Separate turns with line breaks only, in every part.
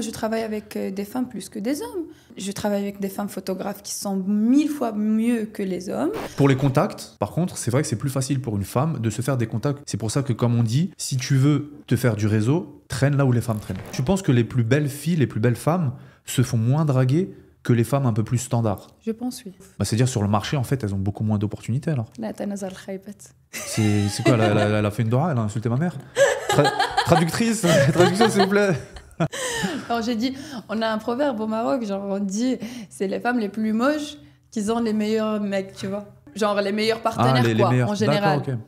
Je travaille avec des femmes plus que des hommes. Je travaille avec des femmes photographes qui sont 1000 fois mieux que les hommes.
Pour les contacts, par contre, c'est vrai que c'est plus facile pour une femme de se faire des contacts. C'est pour ça que, comme on dit, si tu veux te faire du réseau, traîne là où les femmes traînent. Tu penses que les plus belles filles, les plus belles femmes se font moins draguer que les femmes un peu plus standards?
Je pense, oui.
Bah, c'est-à-dire sur le marché, en fait, elles ont beaucoup moins d'opportunités alors.
Là, t'as Nazar Khaybat.
C'est quoi, elle a fait une Dora, elle a insulté ma mère? Traductrice, traduction s'il vous plaît.
Alors j'ai dit, on a un proverbe au Maroc, genre on dit, c'est les femmes les plus moches qui ont les meilleurs mecs, tu vois. Genre les meilleurs partenaires,
les
quoi,
meilleurs.
en général.
D'accord,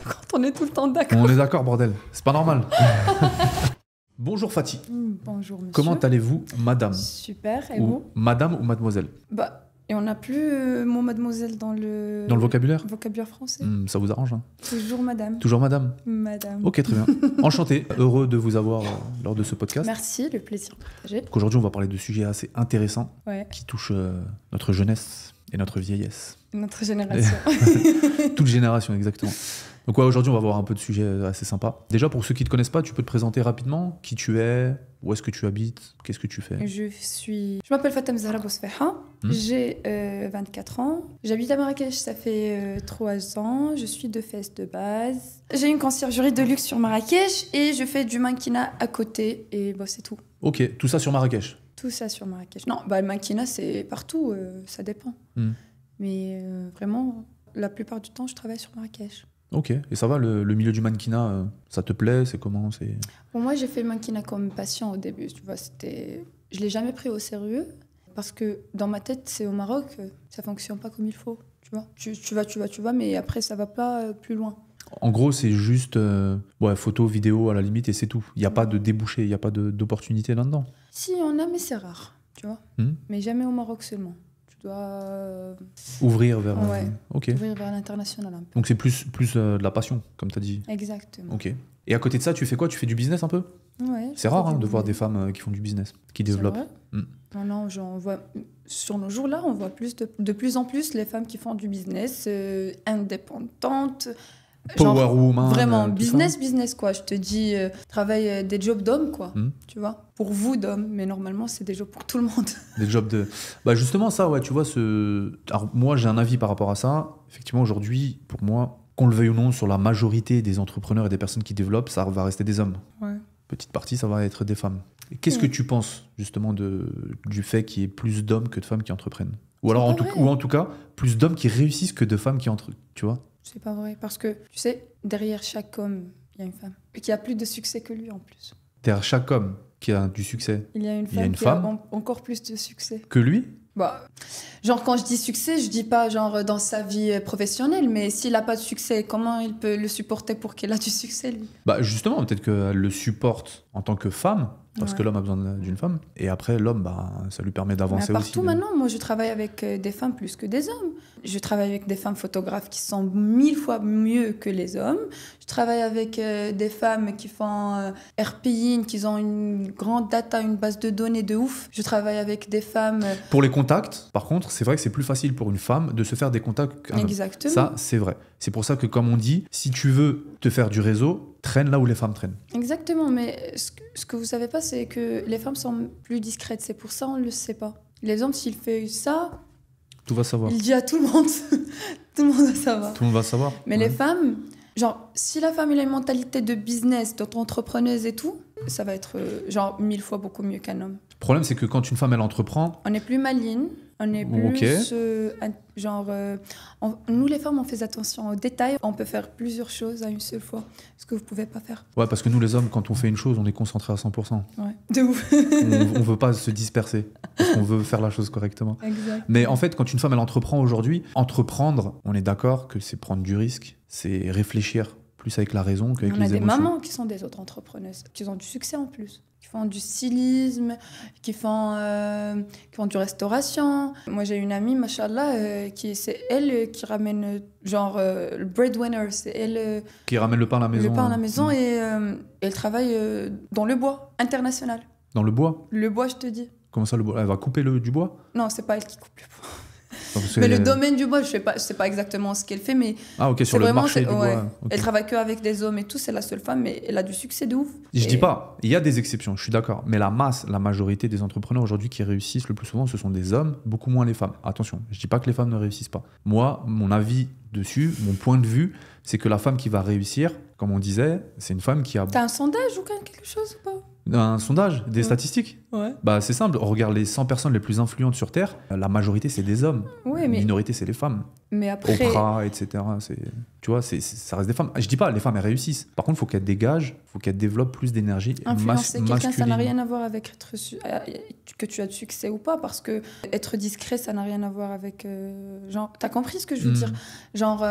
Quand on est tout le temps d'accord.
On est d'accord, bordel. C'est pas normal. Bonjour Fatih.
Bonjour monsieur.
Comment allez-vous, madame?
Super, et
Ou
vous?
madame ou mademoiselle?
Bah, et on n'a plus mot mademoiselle dans le
vocabulaire
français.
Ça vous arrange, hein?
Toujours madame.
Toujours madame?
Madame.
Ok, très bien. Enchanté, heureux de vous avoir lors de ce podcast.
Merci, le plaisir partagé.
Donc aujourd'hui, on va parler de sujets assez intéressants qui touchent notre jeunesse et notre vieillesse.
Notre génération.
Toute génération, exactement. Donc ouais, aujourd'hui, on va voir un peu de sujets assez sympas. Déjà, pour ceux qui ne te connaissent pas, tu peux te présenter rapidement qui tu es, où est-ce que tu habites, qu'est-ce que tu fais?
Je m'appelle Fatem Zahra Bousfeha, j'ai 24 ans, j'habite à Marrakech, ça fait 3 ans, je suis de Fès de base. J'ai une conciergerie de luxe sur Marrakech et je fais du mannequinat à côté et bah, c'est tout.
Ok, tout ça sur Marrakech?
Tout ça sur Marrakech. Non, bah, le mannequinat c'est partout, ça dépend. Mais vraiment, la plupart du temps, je travaille sur Marrakech.
Ok, et ça va, le milieu du mannequinat, ça te plaît? C'est comment?
Pour moi, j'ai fait le mannequinat comme passion au début. Tu vois, je l'ai jamais pris au sérieux parce que dans ma tête, c'est au Maroc, ça fonctionne pas comme il faut. Tu vois, tu vas, mais après, ça va pas plus loin.
En gros, c'est juste photo, vidéo à la limite et c'est tout. Il n'y a pas de débouché, il n'y a pas d'opportunité là-dedans.
Si, on a, mais c'est rare, tu vois. Mais jamais au Maroc seulement. Tu dois
ouvrir vers
ouvrir vers l'international un peu.
Donc c'est plus de la passion, comme tu as dit.
Exactement.
Ok. Et à côté de ça, tu fais quoi? Tu fais du business un peu?
Ouais.
C'est rare de voir des femmes qui font du business, qui développent.
Non, sur nos jours-là, on voit de plus en plus les femmes qui font du business indépendantes.
Power woman.
Vraiment, business, quoi. Je te dis, travaille des jobs d'hommes, quoi. Tu vois, pour vous d'hommes, mais normalement, c'est des jobs pour tout le monde.
Des jobs de... Bah justement, ça, ouais, tu vois, Alors, moi, j'ai un avis par rapport à ça. Effectivement, aujourd'hui, pour moi, qu'on le veuille ou non, sur la majorité des entrepreneurs et des personnes qui développent, ça va rester des hommes.
Ouais.
Petite partie, ça va être des femmes. Qu'est-ce que tu penses, justement, du fait qu'il y ait plus d'hommes que de femmes qui entreprennent? Ou alors, en tout cas, plus d'hommes qui réussissent que de femmes qui entrent, tu vois?
C'est pas vrai, parce que, tu sais, derrière chaque homme, il y a une femme. Et qui a plus de succès que lui, en plus.
Derrière chaque homme qui a du succès,
il y a une femme qui a encore plus de succès.
Que lui?
Bah, genre, quand je dis succès, je dis pas genre dans sa vie professionnelle, mais s'il a pas de succès, comment il peut le supporter pour qu'il a du succès, lui?
Bah, justement, peut-être qu'elle le supporte en tant que femme, parce que l'homme a besoin d'une femme. Et après, l'homme, bah, ça lui permet d'avancer aussi.
Partout maintenant, moi, je travaille avec des femmes plus que des hommes. Je travaille avec des femmes photographes qui sont 1000 fois mieux que les hommes. Je travaille avec des femmes qui font RPI, qui ont une grande data, une base de données de ouf. Je travaille avec des femmes...
Pour les contacts, par contre, c'est vrai que c'est plus facile pour une femme de se faire des contacts qu'un homme.
Exactement.
Ça, c'est vrai. C'est pour ça que, comme on dit, si tu veux te faire du réseau, traîne là où les femmes traînent. Exactement,
mais ce que vous savez pas, c'est que les femmes sont plus discrètes. C'est pour ça qu'on ne le sait pas. Les hommes, s'ils font ça...
Tout va savoir.
Il dit à tout le monde. Tout le monde va savoir.
Tout le monde va savoir.
Mais les femmes, genre, si la femme elle a une mentalité de business, d'auto-entrepreneuse et tout, ça va être genre 1000 fois beaucoup mieux qu'un homme.
Le problème, c'est que quand une femme, elle entreprend...
On est plus maligne, on est plus... nous, les femmes, on fait attention aux détails. On peut faire plusieurs choses à une seule fois, ce que vous pouvez pas faire.
Ouais, parce que nous, les hommes, quand on fait une chose, on est concentré à 100%.
Ouais, de ouf.
on veut pas se disperser, parce qu'on veut faire la chose correctement.
Exact.
Mais en fait, quand une femme, elle entreprend aujourd'hui, entreprendre, on est d'accord que c'est prendre du risque, c'est réfléchir plus avec la raison qu'avec les émotions.
On a des mamans qui sont des autres entrepreneuses, qui ont du succès en plus, qui font du stylisme, qui font du restauration. Moi, j'ai une amie, machallah, c'est elle qui ramène, le breadwinner, c'est elle...
qui ramène le pain à la maison.
Le pain à la maison, et elle travaille dans le bois, international.
Dans le bois?
Le bois, je te dis.
Comment ça, le bois? Elle va couper du bois?
Non, c'est pas elle qui coupe le bois.
Donc,
Mais le domaine du bois, je sais pas exactement ce qu'elle fait, mais
Ah, ok,
c'est
sur le
vraiment,
marché du
ouais.
bois. Ok.
Elle travaille que avec des hommes et tout, c'est la seule femme, mais elle a du succès de ouf.
Je
Et-
dis pas, il y a des exceptions, je suis d'accord. Mais la masse, la majorité des entrepreneurs aujourd'hui qui réussissent le plus souvent, ce sont des hommes, beaucoup moins les femmes. Attention, je dis pas que les femmes ne réussissent pas. Moi, mon avis dessus, mon point de vue, c'est que la femme qui va réussir, comme on disait, c'est une femme qui a
T'as un sondage ou quelque chose ou pas?
un sondage, des
Ouais.
statistiques.
Ouais.
Bah, c'est simple, on regarde les 100 personnes les plus influentes sur Terre, la majorité c'est des hommes,
Ouais,
la
mais,
minorité c'est les femmes.
mais après.
Oprah, etc. Tu vois, ça reste des femmes. Je dis pas, les femmes elles réussissent. Par contre, il faut qu'elles dégagent, il faut qu'elles développent plus d'énergie
Influencer quelqu'un, ça n'a
masculine.
rien à voir avec que tu as de succès ou pas, parce que être discret, ça n'a rien à voir avec... genre, t'as compris ce que je veux dire? Genre,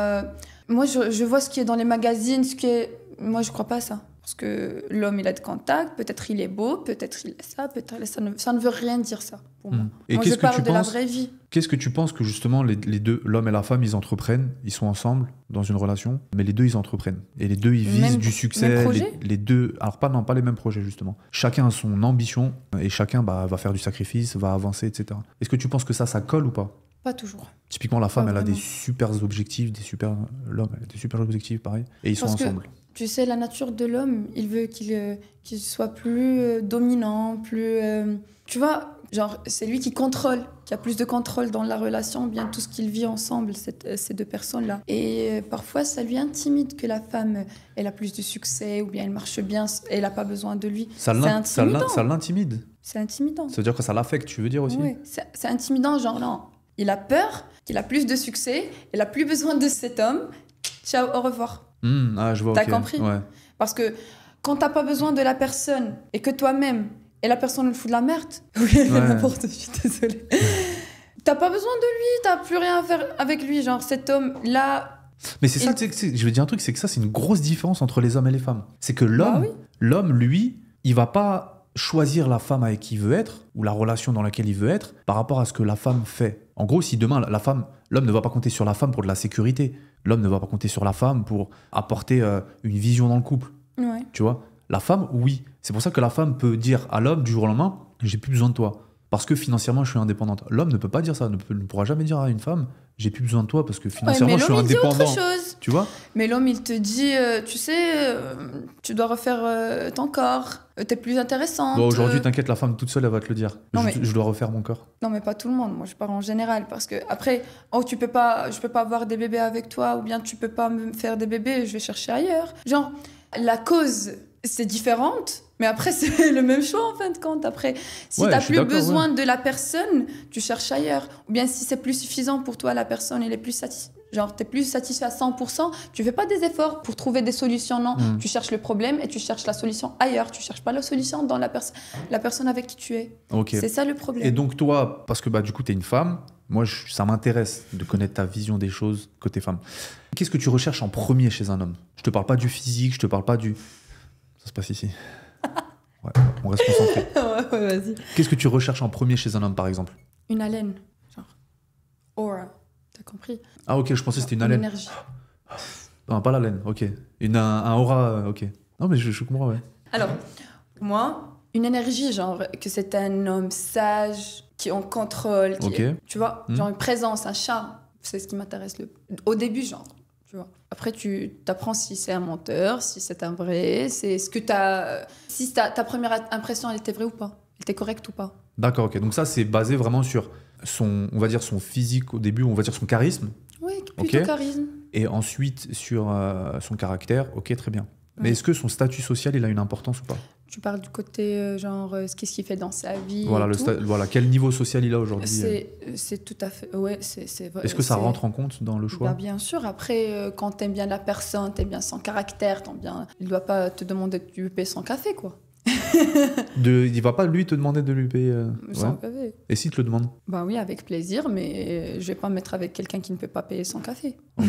moi, je vois ce qui est dans les magazines, ce qui est... Moi, je crois pas à ça. Parce que l'homme, il a de contact, peut-être il est beau, peut-être il est ça, peut-être ça ne veut rien dire ça, pour moi.
Et
Moi, je
qu'est-ce que
parle
tu
de la
penses
vraie vie.
Qu'est-ce que tu penses que justement les deux, l'homme et la femme, ils entreprennent, ils sont ensemble dans une relation, mais les deux ils entreprennent et les deux ils visent
Même-
du
même
succès.
projet
Les deux, alors pas les mêmes projets justement. Chacun a son ambition et chacun va faire du sacrifice, va avancer, etc. Est-ce que tu penses que ça colle ou pas?
Pas toujours.
Typiquement la femme,
Pas
elle a des
vraiment.
super objectifs, l'homme elle a des super objectifs pareil, et ils sont
Parce que-
ensemble.
Tu sais, la nature de l'homme, il veut qu'il soit plus dominant, plus... tu vois, genre, c'est lui qui contrôle, qui a plus de contrôle dans la relation, bien tout ce qu'il vit ensemble, ces deux personnes-là. Et parfois, ça lui intimide que la femme, elle a plus de succès, ou bien elle marche bien, elle n'a pas besoin de lui.
Ça
C'est intimidant.
l'intimide.
C'est intimidant.
Ça veut dire que ça l'affecte, tu veux dire aussi?
Ouais, c'est intimidant, genre, non. Il a peur qu'il a plus de succès, il a plus besoin de cet homme. Ciao, au revoir.
Je vois.
T'as
ok.
compris?
Ouais.
Parce que quand t'as pas besoin de la personne et que toi-même et la personne le fout de la merde, oui, n'importe, je suis désolée. T'as pas besoin de lui, t'as plus rien à faire avec lui. Genre cet homme-là,
Mais c'est ça, je vais dire un truc, c'est que ça, c'est une grosse différence entre les hommes et les femmes. C'est que l'homme,
Bah oui.
l'homme, lui, il va pas choisir la femme avec qui il veut être ou la relation dans laquelle il veut être par rapport à ce que la femme fait. En gros, si demain, l'homme ne va pas compter sur la femme pour de la sécurité, l'homme ne va pas compter sur la femme pour apporter une vision dans le couple,
ouais.
tu vois. La femme, oui. C'est pour ça que la femme peut dire à l'homme du jour au lendemain, j'ai plus besoin de toi. Parce que financièrement, je suis indépendante. L'homme ne peut pas dire ça, ne pourra jamais dire à une femme, j'ai plus besoin de toi parce que
Ouais,
financièrement,
mais
je suis
l'homme, il dit
indépendant.
autre chose.
Tu vois?
Mais l'homme, il te dit, tu sais, tu dois refaire ton corps, t'es plus intéressante.
Bon, aujourd'hui, t'inquiète, la femme toute seule, elle va te le dire.
Non,
Je dois refaire mon corps.
Non, mais pas tout le monde. Moi, je parle en général. Parce que après, oh, je peux pas avoir des bébés avec toi, ou bien tu peux pas me faire des bébés, je vais chercher ailleurs. Genre, la cause, c'est différente, mais après, c'est le même choix en fin de compte. Après, si
Ouais,
t'as
je suis
plus
d'accord,
besoin de la personne, tu cherches ailleurs. Ou bien si c'est plus suffisant pour toi, la personne, elle est plus genre, t'es plus satisfait à 100%, tu fais pas des efforts pour trouver des solutions, non. Tu cherches le problème et tu cherches la solution ailleurs. Tu cherches pas la solution dans la personne avec qui tu es.
Ok.
C'est ça le problème.
Et donc toi, parce que du coup, tu es une femme, moi, ça m'intéresse de connaître ta vision des choses côté femme. Qu'est-ce que tu recherches en premier chez un homme? Je te parle pas du physique, je te parle pas du... Ça se passe ici. Ouais, on reste concentré.
ouais, vas-y.
Qu'est-ce que tu recherches en premier chez un homme, par exemple?
Une haleine, genre. Aura, t'as compris?
Ah ok, je pensais que c'était une
Une
haleine.
énergie.
Non, pas la laine, ok. Un aura, ok. Non, mais je comprends, ouais.
Alors, moi, une énergie, genre, que c'est un homme sage, qui en contrôle,
Ok.
tu vois, genre une présence, un charme. C'est ce qui m'intéresse au début, genre. Tu vois. Après, tu t'apprends si c'est un menteur, si c'est un vrai, c'est ce que si ta première impression, elle était vraie ou pas, elle était correcte ou pas.
D'accord, ok. Donc ça, c'est basé vraiment sur on va dire son physique au début, on va dire son charisme,
Oui, plutôt
Ok.
charisme.
et ensuite sur son caractère, ok, très bien. Mais
Ouais.
est-ce que son statut social, il a une importance ou pas?
Tu parles du côté, genre, qu'est-ce qu'il fait dans sa vie.
Voilà,
et tout.
voilà, quel niveau social il a aujourd'hui?
C'est tout à fait. Ouais, c'est vrai.
Est-ce que ça
c'est-
rentre en compte dans le choix?
Bah, bien sûr, après, quand t'aimes bien la personne, t'aimes bien son caractère, il doit pas te demander de lui payer son café, quoi.
Il va pas lui te demander de lui payer.
Son
Ouais.
café.
Et s'il te le demande?
Bah oui, avec plaisir, mais je vais pas me mettre avec quelqu'un qui ne peut pas payer son café.
Ok.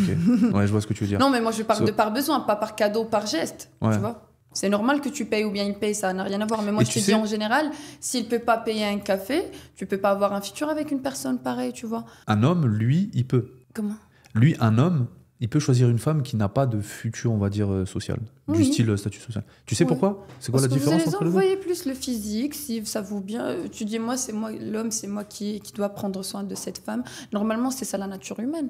Ouais, je vois ce que tu veux dire.
Non, mais moi je parle
So-
de par besoin, pas par cadeau, par geste.
Ouais.
Tu vois? C'est normal que tu payes ou bien il paye, ça n'a rien à voir. Mais moi
Et
je
tu
te
sais-
dis en général, s'il peut pas payer un café, tu peux pas avoir un futur avec une personne pareille, tu vois.
Un homme, lui, il peut.
Comment?
Lui, un homme, il peut choisir une femme qui n'a pas de futur, on va dire, social, du style statut social. Tu sais pourquoi? C'est quoi la différence entre les deux?
Vous voyez plus le physique, si ça vaut bien. Tu dis, l'homme, c'est moi qui dois prendre soin de cette femme. Normalement, c'est ça la nature humaine.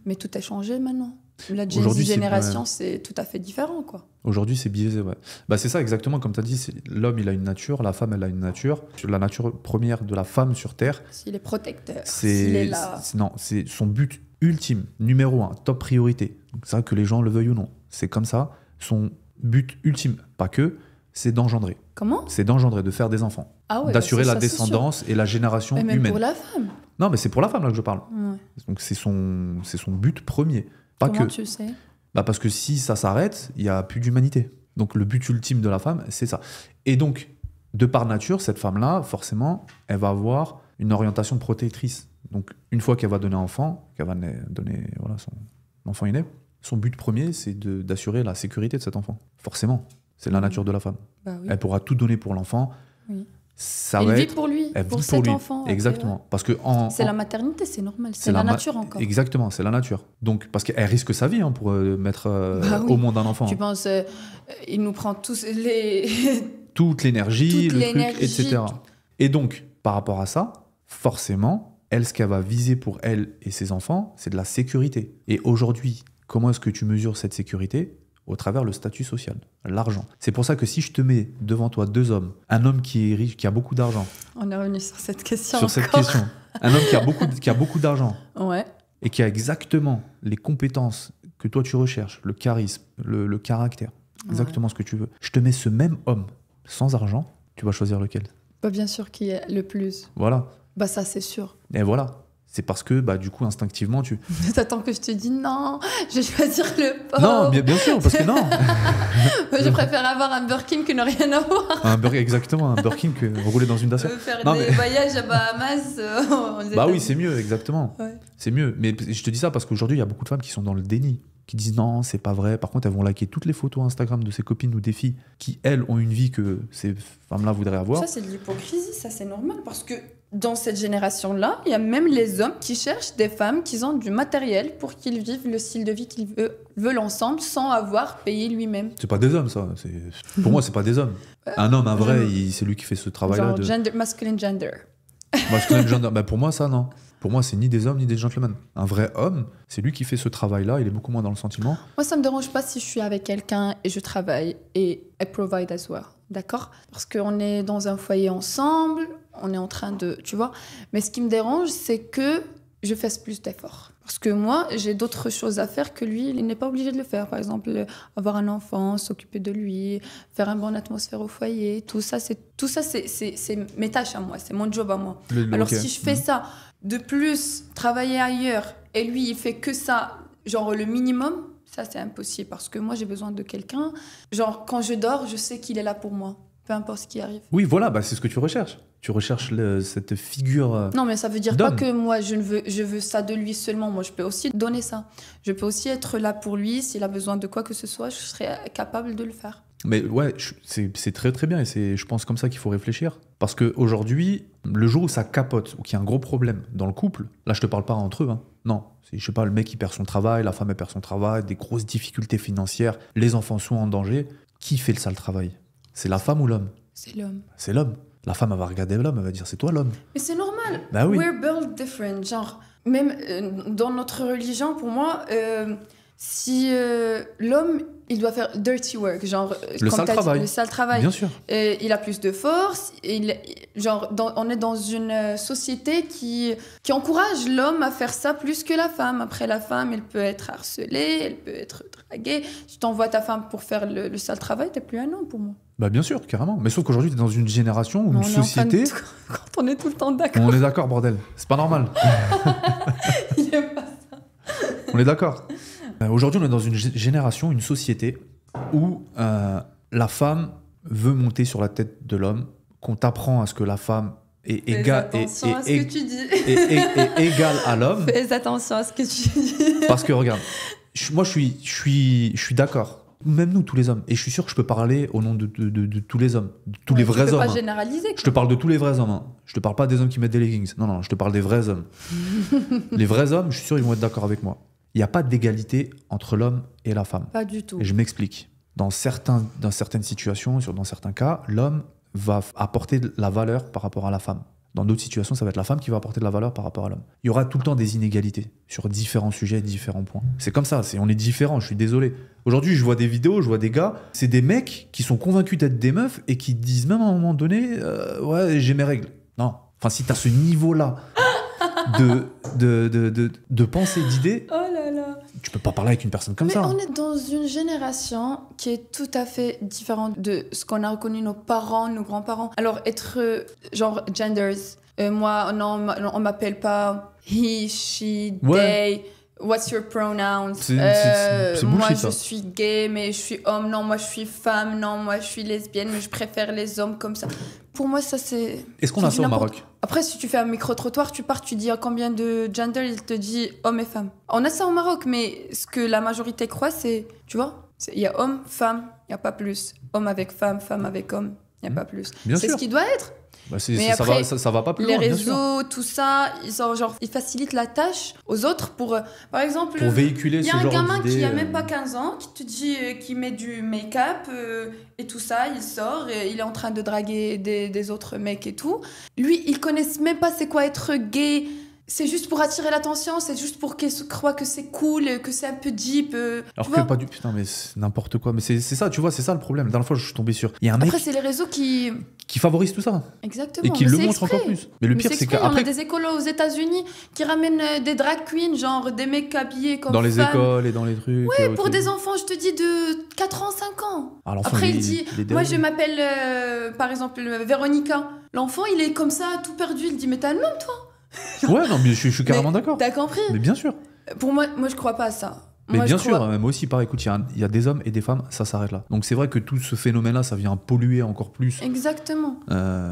Mais tout a changé maintenant. La génération, c'est tout à fait différent, quoi.
Aujourd'hui, c'est biaisé, ouais. Bah, c'est ça, exactement, comme tu as dit, l'homme, il a une nature, la femme, elle a une nature. La nature première de la femme sur Terre...
S'il est protecteur,
s'il est là... c'est son but ultime, numéro 1, top priorité. C'est vrai que les gens le veuillent ou non. C'est comme ça. Son but ultime, pas que, c'est d'engendrer.
Comment?
C'est d'engendrer, de faire des enfants.
Ah ouais,
d'assurer la descendance et la génération
même
humaine.
Pour la femme.
Non, mais c'est pour la femme là que je parle.
Ouais.
Donc c'est son but premier. Pas
Comment
que.
tu sais?
Bah parce que si ça s'arrête, il n'y a plus d'humanité. Donc le but ultime de la femme, c'est ça. Et donc, de par nature, cette femme-là, forcément, elle va avoir une orientation protectrice. Donc une fois qu'elle va donner enfant, qu'elle va donner son enfant inné, son but premier, c'est d'assurer la sécurité de cet enfant. Forcément, c'est la nature de la femme.
Bah oui.
Elle pourra tout donner pour l'enfant.
Oui.
Elle
vit pour lui, pour cet enfant.
Exactement.
Ouais.
Parce que
c'est la maternité, c'est normal. C'est la nature encore.
Exactement, c'est la nature. Donc, parce qu'elle risque sa vie pour mettre au monde un enfant.
Tu penses, il nous prend tous
toute l'énergie, truc, etc. Et donc, par rapport à ça, forcément, elle, ce qu'elle va viser pour elle et ses enfants, c'est de la sécurité. Et aujourd'hui, comment est-ce que tu mesures cette sécurité? Au travers le statut social, l'argent. C'est pour ça que si je te mets devant toi deux hommes, un homme qui est riche, qui a beaucoup d'argent.
On est revenu sur cette question.
Un homme qui a beaucoup d'argent.
Ouais.
Et qui a exactement les compétences que toi tu recherches, le charisme, le caractère, exactement ce que tu veux. Je te mets ce même homme sans argent, tu vas choisir lequel?
Bah bien sûr qui est le plus.
Voilà.
Bah ça c'est sûr.
Et voilà. C'est parce que, du coup, instinctivement, tu...
T'attends que je te dise non, je vais choisir le pauvre.
Non, bien sûr, parce que non.
Je préfère avoir un Birkin que ne rien avoir.
Exactement, un Birkin que rouler dans une Dacia.
Faire des voyages à Bahamas.
Oui, c'est mieux, exactement. Ouais. C'est mieux. Mais je te dis ça parce qu'aujourd'hui, il y a beaucoup de femmes qui sont dans le déni, qui disent non, c'est pas vrai. Par contre, elles vont liker toutes les photos Instagram de ses copines ou des filles qui, elles, ont une vie que ces femmes-là voudraient avoir.
Ça, c'est de l'hypocrisie, ça, c'est normal parce que dans cette génération-là, il y a même les hommes qui cherchent des femmes qui ont du matériel pour qu'ils vivent le style de vie qu'ils veulent ensemble sans avoir payé lui-même.
C'est pas des hommes, ça. Pour moi, c'est pas des hommes. Un homme, un vrai, c'est lui qui fait ce travail-là.
Genre masculine gender.
Masculine gender. Pour moi, ça, non. Pour moi, c'est ni des hommes ni des gentlemen. Un vrai homme, c'est lui qui fait ce travail-là. Il est beaucoup moins dans le sentiment.
Moi, ça me dérange pas si je suis avec quelqu'un et je travaille et I provide as well. D'accord? Parce qu'on est dans un foyer ensemble, on est en train de... Tu vois? Mais ce qui me dérange, c'est que je fasse plus d'efforts. Parce que moi, j'ai d'autres choses à faire que lui, il n'est pas obligé de le faire. Par exemple, avoir un enfant, s'occuper de lui, faire une bonne atmosphère au foyer. Tout ça, c'est mes tâches à moi, c'est mon job à moi. Alors si je fais ça, de plus, travailler ailleurs, et lui, il fait que ça, genre le minimum... Ça, c'est impossible parce que moi, j'ai besoin de quelqu'un. Genre, quand je dors, je sais qu'il est là pour moi, peu importe ce qui arrive.
Oui, voilà, c'est ce que tu recherches. Tu recherches cette figure
Non, mais ça veut dire pas que moi, je veux ça de lui seulement. Moi, je peux aussi donner ça. Je peux aussi être là pour lui. S'il a besoin de quoi que ce soit, je serai capable de le faire.
Mais ouais, c'est très très bien et c'est, je pense, comme ça qu'il faut réfléchir. Parce qu'aujourd'hui, le jour où ça capote ou qu'il y a un gros problème dans le couple, là, je te parle pas entre eux, non. Je sais pas, le mec il perd son travail, la femme elle perd son travail, des grosses difficultés financières, les enfants sont en danger. Qui fait le sale travail? C'est la femme ou l'homme?
C'est l'homme.
C'est l'homme. La femme elle va regarder l'homme, elle va dire c'est toi l'homme.
Mais c'est normal.
Bah oui.
We're built different. Genre, même dans notre religion, pour moi, si l'homme il doit faire dirty work, genre
le sale travail. Bien sûr.
Il a plus de force. On est dans une société qui encourage l'homme à faire ça plus que la femme. Après, la femme, elle peut être harcelée, elle peut être draguée. Si tu envoies ta femme pour faire le sale travail, t'es plus un homme pour moi.
Bah bien sûr, carrément. Mais sauf qu'aujourd'hui, t'es dans une génération ou une société.
Quand on est tout le temps d'accord.
On est d'accord, bordel. C'est pas normal.
Il est pas ça.
On est d'accord. Aujourd'hui, on est dans une génération, une société où la femme veut monter sur la tête de l'homme, qu'on t'apprend à ce que la femme est égale à l'homme.
Fais attention à ce que tu dis.
Parce que regarde, moi je suis d'accord. Même nous, tous les hommes. Et je suis sûr que je peux parler au nom de tous les hommes, de tous les vrais hommes.
Tu peux pas généraliser. Quoi.
Je te parle de tous les vrais hommes. Je te parle pas des hommes qui mettent des leggings. Non, je te parle des vrais hommes. Les vrais hommes, je suis sûr, ils vont être d'accord avec moi. Il n'y a pas d'égalité entre l'homme et la femme.
Pas du tout.
Et je m'explique. Dans certaines situations, dans certains cas, l'homme va apporter de la valeur par rapport à la femme. Dans d'autres situations, ça va être la femme qui va apporter de la valeur par rapport à l'homme. Il y aura tout le temps des inégalités sur différents sujets, différents points. C'est comme ça, on est différents, je suis désolé. Aujourd'hui, je vois des vidéos, je vois des gars, c'est des mecs qui sont convaincus d'être des meufs et qui disent même à un moment donné, ouais, j'ai mes règles. Non. Enfin, si t'as ce niveau-là de pensée, d'idée,
Oh là là.
tu peux pas parler avec une personne comme
Mais
ça.
on est dans une génération qui est tout à fait différente de ce qu'on a reconnu nos parents, nos grands-parents. Alors, être genre genders, moi, non, on m'appelle pas he, she, they. What's your pronouns?
C'est
Moi,
bullshit,
je
ça.
suis gay, mais je suis homme. Non, moi, je suis femme. Non, moi, je suis lesbienne, mais je préfère les hommes comme ça. Pour moi, ça, c'est...
Est-ce qu'on a ça au Maroc?
Après, si tu fais un micro-trottoir, tu pars, tu dis combien de gender, il te dit homme et femme. On a ça au Maroc, mais ce que la majorité croit, c'est... Tu vois? Il y a homme, femme, il n'y a pas plus. Homme avec femme, femme avec homme, il n'y a pas plus.
Bien
C'est
sûr.
ce qui doit être.
Bah,
Mais
ça,
après,
ça va pas plus
Les
loin, bien sûr.
réseaux, tout ça, ils facilitent la tâche aux autres pour... par exemple...
Pour véhiculer
Il y
ce
a un
genre
gamin
d'idées.
qui a même pas 15 ans, qui te dit qu'il met du make-up et tout ça, il sort, et il est en train de draguer des autres mecs et tout. Lui, il connaît même pas c'est quoi être gay. C'est juste pour attirer l'attention, c'est juste pour qu'il se croit que c'est cool, que c'est un peu deep.
Alors
tu
que
vois.
pas du... Putain, mais c'est n'importe quoi. Mais c'est ça, tu vois, c'est ça le problème. La dernière fois, je suis tombé sur... Il y a un mec
Après, c'est les réseaux qui...
favorise tout ça.
Exactement.
Et qui
mais
le
c'est
montre
exprès.
encore plus. Mais le
Mais
pire,
c'est
c'est
exprès. On
qu'après...
a des écolos aux États-Unis qui ramènent des drag queens, genre des mecs habillés comme
Dans les
femmes.
écoles et dans les trucs.
Ouais, pour des enfants, je te dis, de 4 ans, 5 ans.
Ah, l'enfant,
Après, il dit,
il est
moi,
dérangé.
je m'appelle, par exemple, Véronica. L'enfant, il est comme ça, tout perdu. Il dit, mais t'as un nom, toi?
Ouais, non, mais je suis carrément
Mais
d'accord.
T'as compris?
Mais bien sûr.
Pour moi, je crois pas à ça.
Mais
Moi,
bien
je
sûr,
crois-
moi aussi, pareil, écoute, il y a des hommes et des femmes, ça s'arrête là. Donc c'est vrai que tout ce phénomène-là, ça vient polluer encore plus.
Exactement.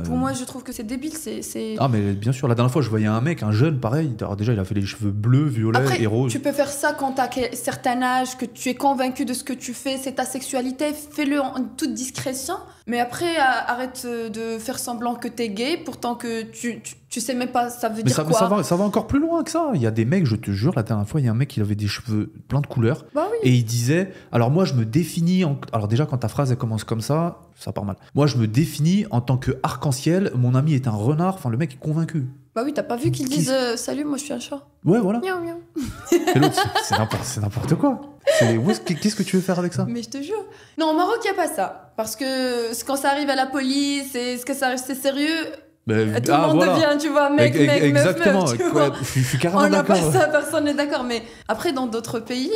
Pour moi, je trouve que c'est débile. C'est...
Ah, mais bien sûr, la dernière fois, je voyais un mec, un jeune, pareil. Alors déjà, il a fait les cheveux bleus, violets
Après,
et roses.
tu peux faire ça quand t'as un certain âge, que tu es convaincu de ce que tu fais, c'est ta sexualité, fais-le en toute discrétion. Mais après, arrête de faire semblant que t'es gay, pourtant que tu sais même pas ça veut
Mais
dire
ça,
quoi.
ça va encore plus loin que ça. Il y a des mecs, je te jure, la dernière fois, il y a un mec, il avait des cheveux plein de couleurs.
Bah oui.
Et il disait, alors moi je me définis, alors déjà quand ta phrase elle commence comme ça part mal. Moi je me définis en tant que arc-en-ciel, mon ami est un renard, enfin le mec est convaincu.
Bah oui, t'as pas vu qu'ils
Qui-
disent salut, moi je suis un chat.
Ouais voilà.
Miaou, miaou.
Et l'autre, c'est n'importe quoi. Qu'est-ce que tu veux faire avec ça?
Mais je te jure. Non, au Maroc, il n'y a pas ça. Parce que quand ça arrive à la police et ce que ça arrive, c'est sérieux, tout le monde devient, tu vois, mec,
exactement.
meuf, tu vois.
Ouais, je suis carrément
On n'a pas
d'accord.
ça, personne n'est d'accord. Mais après, dans d'autres pays,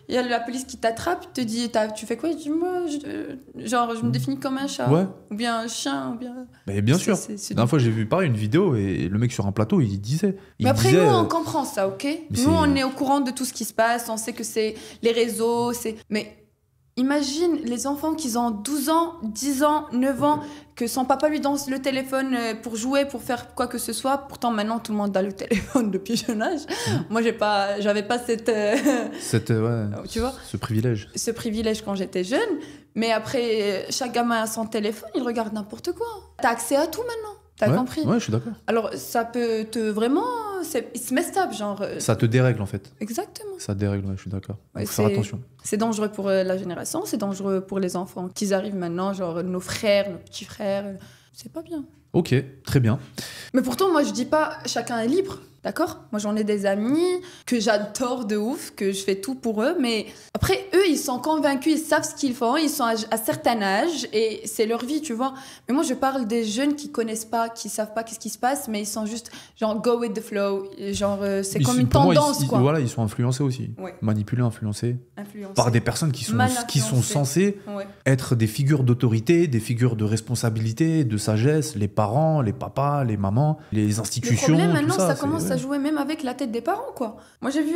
il y a la police qui t'attrape, te dit tu fais quoi? Je dis moi, je me définis comme un chat.
Ouais.
Ou bien un chien. Ou bien...
Mais bien sûr.
C'est
La dernière fois j'ai vu pareil une vidéo et le mec sur un plateau il disait.
Mais après, nous, on comprend ça, ok?
c'est-
Nous, on est au courant de tout ce qui se passe, on sait que c'est les réseaux, c'est... Mais imagine les enfants qui ont 12 ans, 10 ans, 9 ans, que son papa lui donne le téléphone pour jouer, pour faire quoi que ce soit. Pourtant, maintenant, tout le monde a le téléphone depuis jeune âge. Moi, j'avais pas cette... tu vois,
ce privilège.
ce privilège quand j'étais jeune. Mais après, chaque gamin a son téléphone, il regarde n'importe quoi. T'as accès à tout maintenant. T'as
Ouais,
compris?
Ouais, je suis d'accord.
Alors, ça peut te vraiment... It's messed up, genre...
Ça te dérègle en fait.
Exactement.
Ça dérègle, ouais, je suis d'accord.
Ouais,
Faut faire attention.
C'est dangereux pour la génération, c'est dangereux pour les enfants. Qu'ils arrivent maintenant, genre nos frères, nos petits frères, c'est pas bien.
Ok, très bien.
Mais pourtant, moi, je dis pas chacun est libre, d'accord? Moi, j'en ai des amis que j'adore de ouf, que je fais tout pour eux, mais après, eux, ils sont convaincus, ils savent ce qu'ils font, ils sont à certain âge et c'est leur vie, tu vois. Mais moi, je parle des jeunes qui connaissent pas, qui savent pas qu'est-ce qui se passe, mais ils sont juste genre go with the flow, genre c'est comme une
Pour moi,
tendance, quoi.
Voilà, ils sont influencés aussi.
Ouais.
Manipulés, influencés
Influencés.
par des personnes qui sont censées
Ouais.
être des figures d'autorité, des figures de responsabilité, de sagesse, les parents, les papas, les mamans, les
Le
institutions.
problème
tout
maintenant, ça
c'est-
commence
ouais.
à jouer même avec la tête des parents, quoi. Moi, j'ai vu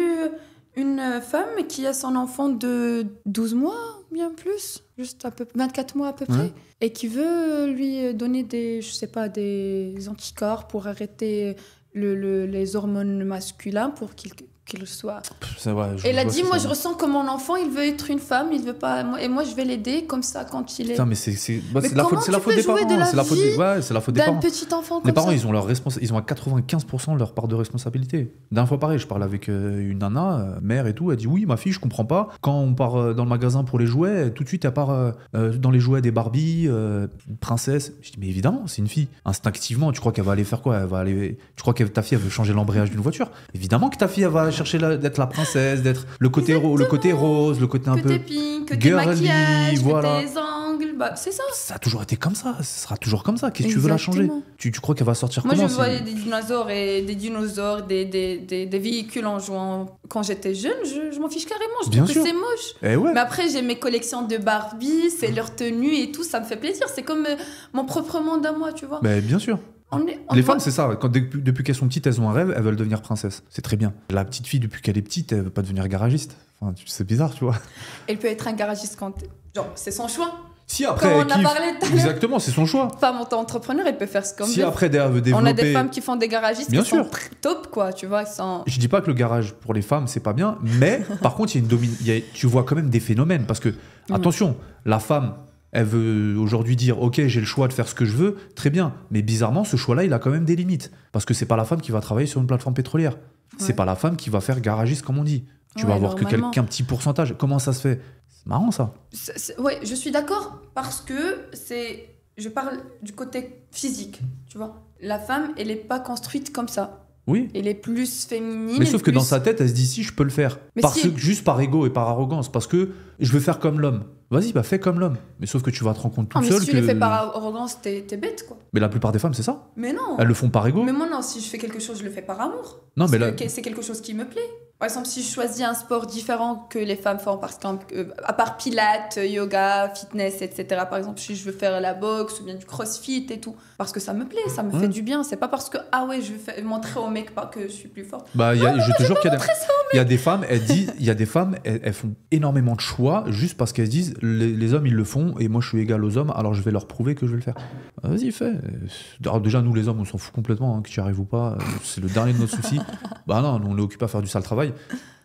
une femme qui a son enfant de 12 mois, bien plus, juste 24 mois à peu près,
Ouais.
et qui veut lui donner des anticorps pour arrêter les hormones masculins pour qu'il qu'il soit.
Elle
a dit, moi, je ressens que mon enfant, il veut être une femme, il veut pas. Et moi, je vais l'aider comme ça quand il est.
Putain, mais c'est la faute des parents. C'est la faute des parents.
Petit enfant comme
les parents,
ça.
ils ont à 95% leur part de responsabilité. D'un fois, pareil, je parle avec une nana, mère et tout, elle dit oui, ma fille, je comprends pas. Quand on part dans le magasin pour les jouets, tout de suite, elle part dans les jouets des Barbie, princesse. Je dis mais évidemment, c'est une fille. Instinctivement, tu crois qu'elle va aller faire quoi? Tu crois que ta fille, elle veut changer l'embrayage d'une voiture? Évidemment que ta fille, elle va chercher d'être la princesse, d'être le côté rose, le côté un peu
pink, que
girly,
maquillage,
voilà.
que tes angles, bah c'est ça.
Ça a toujours été comme ça, ça sera toujours comme ça. Qu'est-ce que tu veux la changer? Tu crois qu'elle va sortir
moi,
comment?
Moi, je voyais des dinosaures, des véhicules en jouant. Quand j'étais jeune, je m'en fiche carrément. Je trouve que c'est moche. Mais après, j'ai mes collections de Barbie, c'est leur tenue et tout, ça me fait plaisir. C'est comme mon propre monde à moi, tu vois.
Mais bien sûr. Les femmes, c'est ça. Depuis qu'elles sont petites, elles ont un rêve, elles veulent devenir princesse. C'est très bien. La petite fille, depuis qu'elle est petite, elle veut pas devenir garagiste. Enfin, c'est bizarre, tu vois.
Elle peut être un garagiste quand... Genre, c'est son choix.
Si après,
on a parlé tout à l'heure.
Exactement, c'est son choix.
Femme auto-entrepreneur, elle peut faire ce qu'on veut.
Si après, elle veut développer...
On a des femmes qui font des garagistes
bien
qui
sûr.
sont top, quoi, tu vois.
Je dis pas que le garage pour les femmes, c'est pas bien, mais par contre, tu vois quand même des phénomènes. Parce que, attention, la femme... Elle veut aujourd'hui dire « Ok, j'ai le choix de faire ce que je veux », très bien. Mais bizarrement, ce choix-là, il a quand même des limites. Parce que c'est pas la femme qui va travailler sur une plateforme pétrolière. C'est pas la femme qui va faire garagiste, comme on dit. Tu vas avoir qu'un petit pourcentage. Comment ça se fait? C'est marrant, ça.
Ouais, je suis d'accord parce que je parle du côté physique, tu vois. La femme, elle n'est pas construite comme ça.
Oui.
Elle est plus féminine.
Mais sauf que dans sa tête, elle se dit si je peux le faire. Juste par ego et par arrogance. Parce que je veux faire comme l'homme. Vas-y, bah fais comme l'homme. Mais sauf que tu vas te rendre compte toute seule
si tu le fais par arrogance, t'es bête, quoi.
Mais la plupart des femmes, c'est ça.
Mais non.
Elles le font par ego.
Mais moi, non, si je fais quelque chose, je le fais par amour.
Non, mais là...
c'est quelque chose qui me plaît. Par exemple, si je choisis un sport différent que les femmes font, parce à part pilates, yoga, fitness, etc. Par exemple, si je veux faire la boxe ou bien du crossfit et tout, parce que ça me plaît, ça me fait du bien. C'est pas parce que, je vais montrer au mec que je suis plus forte.
Bah, je te jure qu'il y a des femmes, elles font énormément de choix juste parce qu'elles se disent les hommes, ils le font et moi, je suis égal aux hommes, alors je vais leur prouver que je vais le faire. Vas-y, fais. Alors, déjà, nous, les hommes, on s'en fout complètement, que tu y arrives ou pas. C'est le dernier de nos soucis. Bah non, on est occupé à faire du sale travail.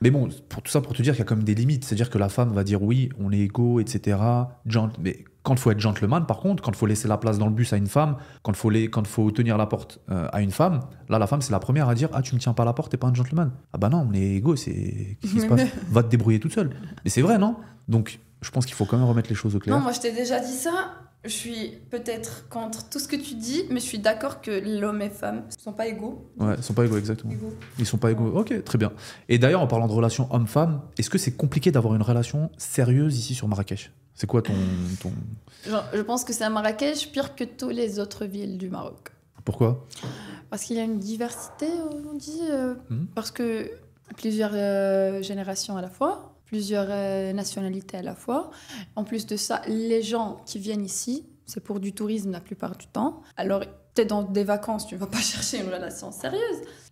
Mais bon, pour tout ça, pour te dire qu'il y a quand même des limites. C'est-à-dire que la femme va dire oui, on est égaux, etc. Mais quand il faut être gentleman, par contre, quand il faut laisser la place dans le bus à une femme, quand il faut tenir la porte à une femme, là, la femme, c'est la première à dire tu me tiens pas la porte, t'es pas un gentleman. Ah bah non, on est égaux, qu'est-ce qui se passe? Va te débrouiller toute seule. Mais c'est vrai, non? Donc, je pense qu'il faut quand même remettre les choses au clair.
Non, moi, je t'ai déjà dit ça. Je suis peut-être contre tout ce que tu dis, mais je suis d'accord que l'homme et femme ne sont pas égaux.
Ouais, ils sont pas égaux, exactement. Ils sont pas égaux. Ok, très bien. Et d'ailleurs, en parlant de relation homme-femme, est-ce que c'est compliqué d'avoir une relation sérieuse ici sur Marrakech? C'est quoi ton...
Genre, je pense que c'est à Marrakech pire que toutes les autres villes du Maroc.
Pourquoi?
Parce qu'il y a une diversité, on dit, parce que plusieurs générations à la fois, plusieurs nationalités à la fois. En plus de ça, les gens qui viennent ici, c'est pour du tourisme la plupart du temps. Alors, t'es dans des vacances, tu vas pas chercher une relation sérieuse,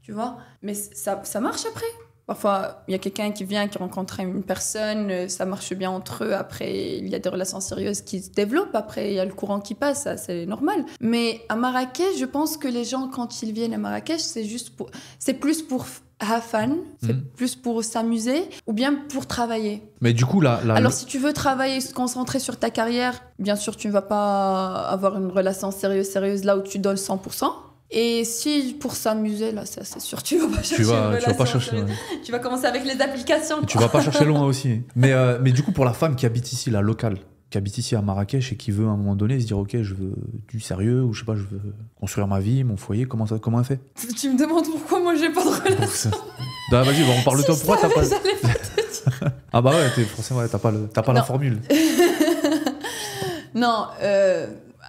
tu vois. Mais ça marche après. Parfois, il y a quelqu'un qui vient, qui rencontre une personne, ça marche bien entre eux. Après, il y a des relations sérieuses qui se développent. Après, il y a le courant qui passe, ça, c'est normal. Mais à Marrakech, je pense que les gens, quand ils viennent à Marrakech, c'est plus pour have fun, c'est plus pour s'amuser ou bien pour travailler.
Mais du coup,
alors, si tu veux travailler, se concentrer sur ta carrière, bien sûr, tu ne vas pas avoir une relation sérieuse là où tu donnes 100%. Et si pour s'amuser, là, ça, c'est sûr, tu vas pas chercher une relation.
Tu vas pas chercher.
Tu vas commencer avec les applications.
Tu vas pas chercher loin aussi. Mais du coup, pour la femme qui habite ici, la locale, qui habite ici à Marrakech et qui veut à un moment donné se dire ok, je veux du sérieux ou je sais pas, je veux construire ma vie, mon foyer, comment elle fait?
Tu me demandes pourquoi moi j'ai pas de relation.
Bah, vas-y, on parle de toi. Pourquoi t'as pas... Ah bah ouais, forcément, t'as pas la formule.
Non,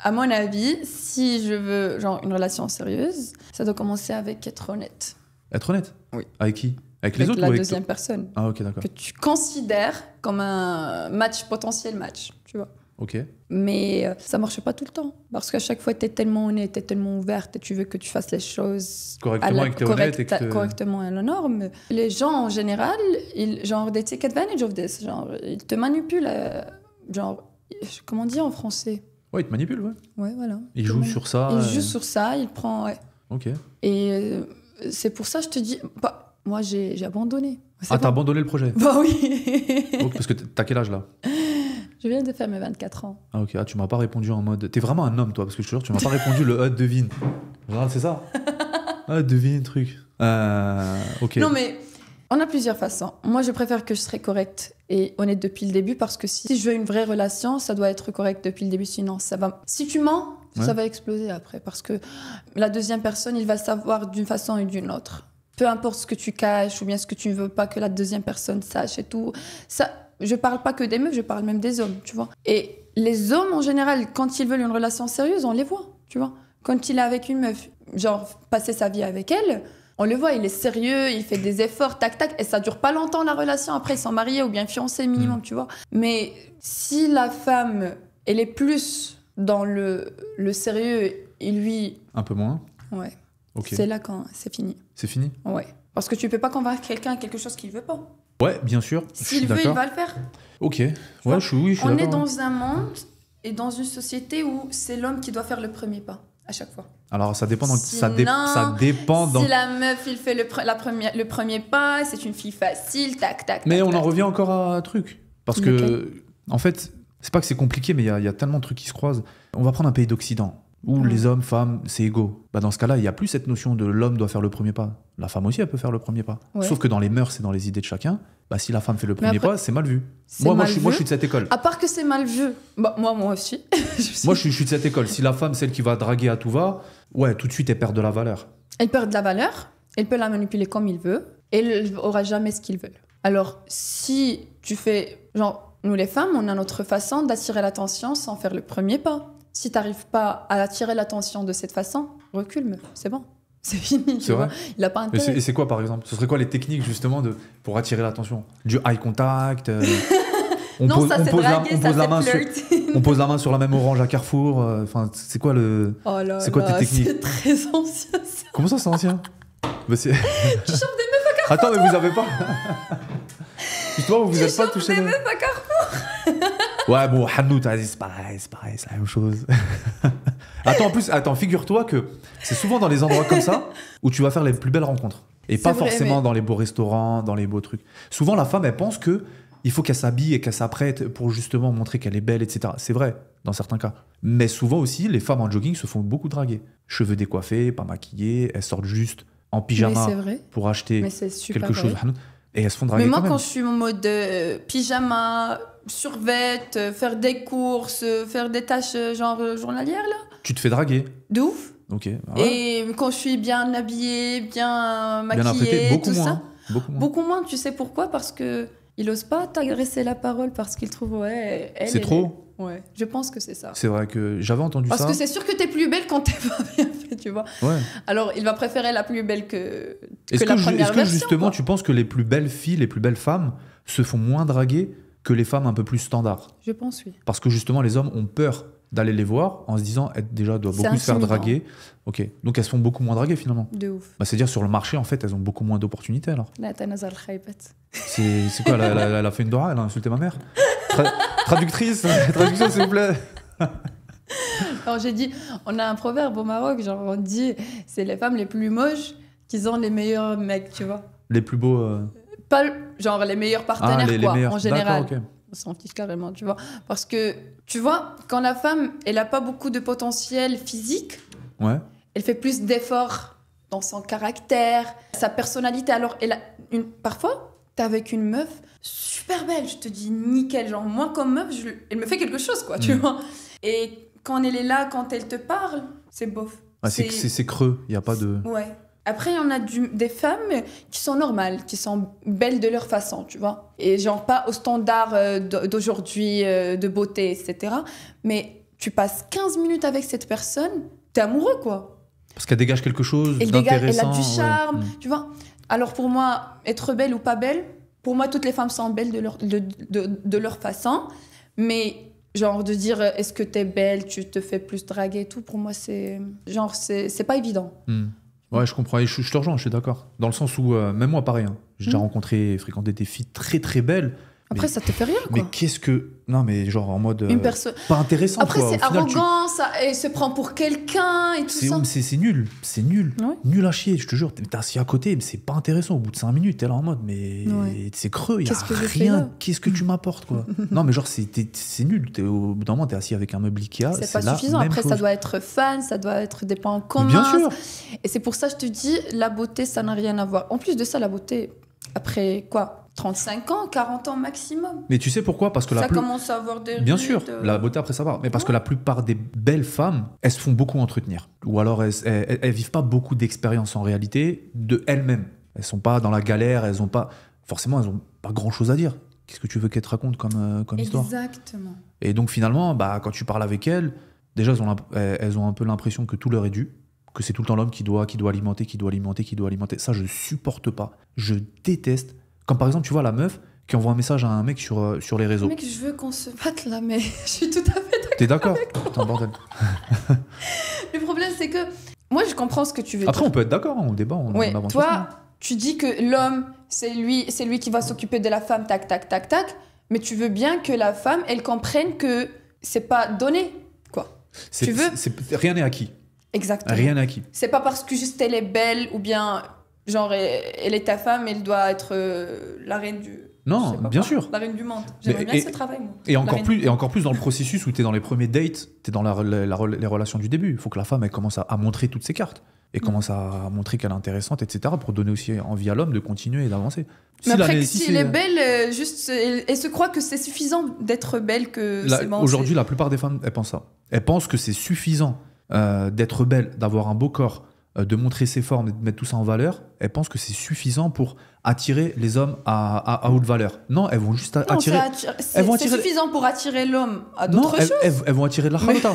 à mon avis, si je veux genre une relation sérieuse, ça doit commencer avec être honnête.
Être honnête?
Oui.
Avec qui? Avec les autres
la
ou avec
deuxième personne.
Ah ok, d'accord.
Que tu considères comme un potentiel match, tu vois.
Ok.
Mais ça marche pas tout le temps. Parce qu'à chaque fois, tu es tellement honnête, tu es tellement ouverte et tu veux que tu fasses les choses
correctement et que tu es honnête.
Correctement à la norme. Les gens, en général, they take advantage of this. Genre, ils te manipulent. Comment dire en français?
Ouais, ils te manipulent, ouais.
Ouais, voilà.
Ils jouent sur ça.
Ils jouent sur ça, ils prennent... Ouais.
Ok.
Et c'est pour ça, je te dis... moi, j'ai abandonné. C'est
Ah,
bon.
t'as abandonné le projet?
Bah oui.
Ok, parce que t'as quel âge là?
Je viens de faire mes 24 ans.
Ah ok, ah, tu m'as pas répondu en mode... T'es vraiment un homme toi, parce que je te jure, tu m'as pas répondu le devine. Regarde, c'est ça? Devine, truc. Ok.
Non, mais on a plusieurs façons. Moi, je préfère que je serais correcte et honnête depuis le début parce que si je veux une vraie relation, ça doit être correct depuis le début. Sinon, ça va... Si tu mens, ça va exploser après parce que la deuxième personne, il va le savoir d'une façon ou d'une autre. Peu importe ce que tu caches ou bien ce que tu ne veux pas que la deuxième personne sache et tout. Ça, je parle pas que des meufs, je parle même des hommes, tu vois. Et les hommes, en général, quand ils veulent une relation sérieuse, on les voit, tu vois. Quand il est avec une meuf, genre passer sa vie avec elle, on le voit, il est sérieux, il fait des efforts, tac, tac, et ça dure pas longtemps la relation. Après, ils sont mariés ou bien fiancés minimum, tu vois. Mais si la femme, elle est plus dans le sérieux et lui...
Un peu moins?
Ouais.
Ok.
C'est là quand c'est fini.
C'est fini?
Ouais. Parce que tu peux pas convaincre quelqu'un à quelque chose qu'il veut pas.
Ouais, bien sûr. je suis
S'il veut, il
d'accord.
va le faire.
Ok. Ouais,
vois,
je suis
On est
d'accord.
dans un monde et dans une société où c'est l'homme qui doit faire le premier pas, à chaque fois.
Alors, ça dépend. Ça
Sinon,
dépend dans...
Si la meuf, il fait le premier pas, c'est une fille facile, tac, tac.
Mais
tac,
on en
tac.
revient encore à un truc. Parce que, en fait, c'est pas que c'est compliqué, mais il y a tellement de trucs qui se croisent. On va prendre un pays d'Occident, où les hommes, femmes, c'est égaux. Bah, dans ce cas-là, il n'y a plus cette notion de l'homme doit faire le premier pas. La femme aussi, elle peut faire le premier pas.
Ouais.
Sauf que dans les mœurs et dans les idées de chacun, bah, si la femme fait le
Mais
premier
après,
pas, c'est mal vu.
c'est
Moi,
mal
je
vu.
suis de cette école.
À part que c'est mal vu. Bah, moi aussi.
Moi, je suis de cette école. Si la femme, celle qui va draguer à tout va, ouais, tout de suite, elle perd de la valeur.
Elle perd de la valeur, elle peut la manipuler comme il veut, et elle aura jamais ce qu'il veut. Alors, si tu fais... Genre, nous les femmes, on a notre façon d'attirer l'attention sans faire le premier pas. Si t'arrives pas à attirer l'attention de cette façon, recule, meuf, c'est bon. C'est fini, tu
C'est
vois.
vrai.
Il a pas intérêt.
Et c'est quoi, par exemple? Ce serait quoi les techniques, justement, pour attirer l'attention? Du eye contact
Non, ça c'est draguer, ça c'est flirting.
On pose la main sur la même orange à Carrefour. Enfin, c'est quoi le...
Oh là
C'est quoi tes
là,
techniques?
c'est très ancien, ça.
Comment ça, c'est ancien? Bah,
Tu chopes des meufs à Carrefour.
Attends, mais vous avez pas... Justement, vous êtes pas
chopes
touché.
des meufs à Carrefour.
Ouais, bon, Hanout, c'est pareil, c'est la même chose. Attends, figure-toi que c'est souvent dans les endroits comme ça où tu vas faire les plus belles rencontres. Et pas
vrai,
forcément
mais-
dans les beaux restaurants, dans les beaux trucs. Souvent, la femme, elle pense que il faut qu'elle s'habille et qu'elle s'apprête pour justement montrer qu'elle est belle, etc. C'est vrai, dans certains cas. Mais souvent aussi, les femmes en jogging se font beaucoup draguer. Cheveux décoiffés, pas maquillées, elles sortent juste en
Mais
pyjama
c'est vrai.
pour acheter
Mais c'est super
quelque chose.
vrai.
Et elles se font draguer
Mais moi,
quand même.
quand je suis en mode pyjama, survêt, faire des courses, faire des tâches genre journalières, là,
Tu te fais draguer.
de ouf.
Ok. Ah ouais.
Et quand je suis bien habillée, bien
Bien
maquillée,
apprêté, beaucoup
tout
moins.
ça.
hein. Beaucoup moins.
Beaucoup moins, tu sais pourquoi? Parce que il ose pas t'agresser la parole parce qu'il trouve, ouais, elle...
C'est
elle
trop.
est- Ouais, je pense que c'est ça.
C'est vrai que j'avais entendu
Parce
ça.
que c'est sûr que t'es plus belle quand t'es pas bien fait, tu vois.
Ouais.
Alors, il va préférer la plus belle que
Est-ce
la première
est-ce que
version,
justement
quoi.
tu penses que les plus belles filles, les plus belles femmes se font moins draguer que les femmes un peu plus standards?
Je pense, oui.
Parce que justement les hommes ont peur d'aller les voir en se disant elle déjà doit
C'est
beaucoup se faire
intimidant.
draguer. Ok, donc elles se font beaucoup moins draguer finalement.
De ouf.
Bah, c'est-à-dire sur le marché en fait elles ont beaucoup moins d'opportunités alors.
Là, t'as Nazar Khaybat.
C'est quoi, elle a fait une Dora, elle a insulté ma mère? Traductrice, traduction s'il vous plaît.
Alors, j'ai dit, on a un proverbe au Maroc, genre, on dit, c'est les femmes les plus moches qui ont les meilleurs mecs, tu vois.
Les plus beaux...
Pas, genre, les meilleurs partenaires,
les
quoi,
meilleurs.
en général.
D'accord, ok.
On s'en fiche carrément, tu vois. Parce que, tu vois, quand la femme, elle a pas beaucoup de potentiel physique,
Ouais.
elle fait plus d'efforts dans son caractère, sa personnalité. Alors, parfois, t'es avec une meuf super belle, je te dis nickel. Genre, moi, comme meuf, elle me fait quelque chose, quoi, tu vois. Et quand elle est là, quand elle te parle, c'est bof.
Ah, c'est creux, il n'y a pas de...
Ouais. Après, on a des femmes qui sont normales, qui sont belles de leur façon, tu vois. Et genre pas au standard d'aujourd'hui, de beauté, etc. Mais tu passes 15 minutes avec cette personne, t'es amoureux, quoi.
Parce qu'elle dégage quelque chose
Elle a
d'intéressant.
du charme,
ouais.
tu vois. Alors pour moi, être belle ou pas belle, pour moi, toutes les femmes sont belles de leur façon. Mais genre de dire, est-ce que t'es belle, tu te fais plus draguer et tout, pour moi, c'est pas évident.
Ouais, je comprends. Et je te rejoins, je suis d'accord. Dans le sens où, même moi, pareil, hein, j'ai déjà rencontré et fréquenté des filles très très belles,
Après, ça te fait rien, quoi.
Mais qu'est-ce que... Non, mais genre en mode...
Une personne...
Pas intéressant,
Après,
quoi.
c'est
Au final,
arrogant, ça, et se prend pour quelqu'un et tout ça.
C'est nul. C'est nul.
Ouais.
Nul à chier, je te jure. T'es assis à côté, mais c'est pas intéressant. Au bout de 5 minutes, t'es là en mode, mais
Ouais.
c'est creux, il y a
Qu'est-ce que je fais là
rien. Qu'est-ce que tu m'apportes, quoi? Non, mais genre, c'est nul. Au bout d'un moment, t'es assis avec un meuble Ikea.
C'est pas
la
suffisant.
même
Après,
chose.
ça doit être fun, ça doit être des points en commun.
Bien sûr.
Et c'est pour ça que je te dis, la beauté, ça n'a rien à voir. En plus de ça, la beauté, après quoi 35 ans, 40 ans maximum.
Mais tu sais pourquoi? Parce que
Ça commence à avoir des
Bien
rides,
sûr, la beauté après ça va. Mais parce que la plupart des belles femmes, elles se font beaucoup entretenir. Ou alors elles vivent pas beaucoup d'expérience en réalité de elles-mêmes. Elles sont pas dans la galère, elles ont pas... Forcément, elles ont pas grand-chose à dire. Qu'est-ce que tu veux qu'elles te racontent comme histoire?
Exactement.
Et donc finalement, bah, quand tu parles avec elles, déjà elles ont un peu l'impression que tout leur est dû. Que c'est tout le temps l'homme qui doit alimenter. Ça, je supporte pas. Je déteste. Comme par exemple, tu vois la meuf qui envoie un message à un mec sur les réseaux.
Mec, je veux qu'on se batte là, mais je suis tout à fait d'accord.
T'es d'accord? Putain, bordel.
Le problème, c'est que moi, je comprends ce que tu veux
Après,
dire.
on peut être d'accord, on débat, on
Ouais,
avance.
toi, tu dis que l'homme, c'est lui qui va s'occuper de la femme, tac, tac, tac, tac. Mais tu veux bien que la femme, elle comprenne que c'est pas donné, quoi. Tu veux
Rien n'est acquis.
Exactement.
Rien n'est acquis.
C'est pas parce que juste elle est belle ou bien, genre, elle est ta femme, elle doit être la reine du...
Non,
je sais pas
bien
quoi,
sûr.
La reine du monde. J'aimerais bien ce travail, moi.
Et
La
encore,
reine
plus,
du
et encore plus dans le processus où tu es dans les premiers dates, tu es dans les relations du début. Il faut que la femme elle commence à montrer toutes ses cartes et commence à montrer qu'elle est intéressante, etc. pour donner aussi envie à l'homme de continuer et d'avancer.
Mais après, si elle est belle, juste, elle se croit que c'est suffisant d'être belle, que c'est bon.
Aujourd'hui, la plupart des femmes, elles pensent ça. Elles pensent que c'est suffisant d'être belle, d'avoir un beau corps, de montrer ses formes et de mettre tout ça en valeur. Elles pensent que c'est suffisant pour attirer les hommes à haute valeur. Non, elles vont juste attirer...
C'est suffisant pour attirer l'homme à d'autres choses.
Elles vont attirer de la khalata.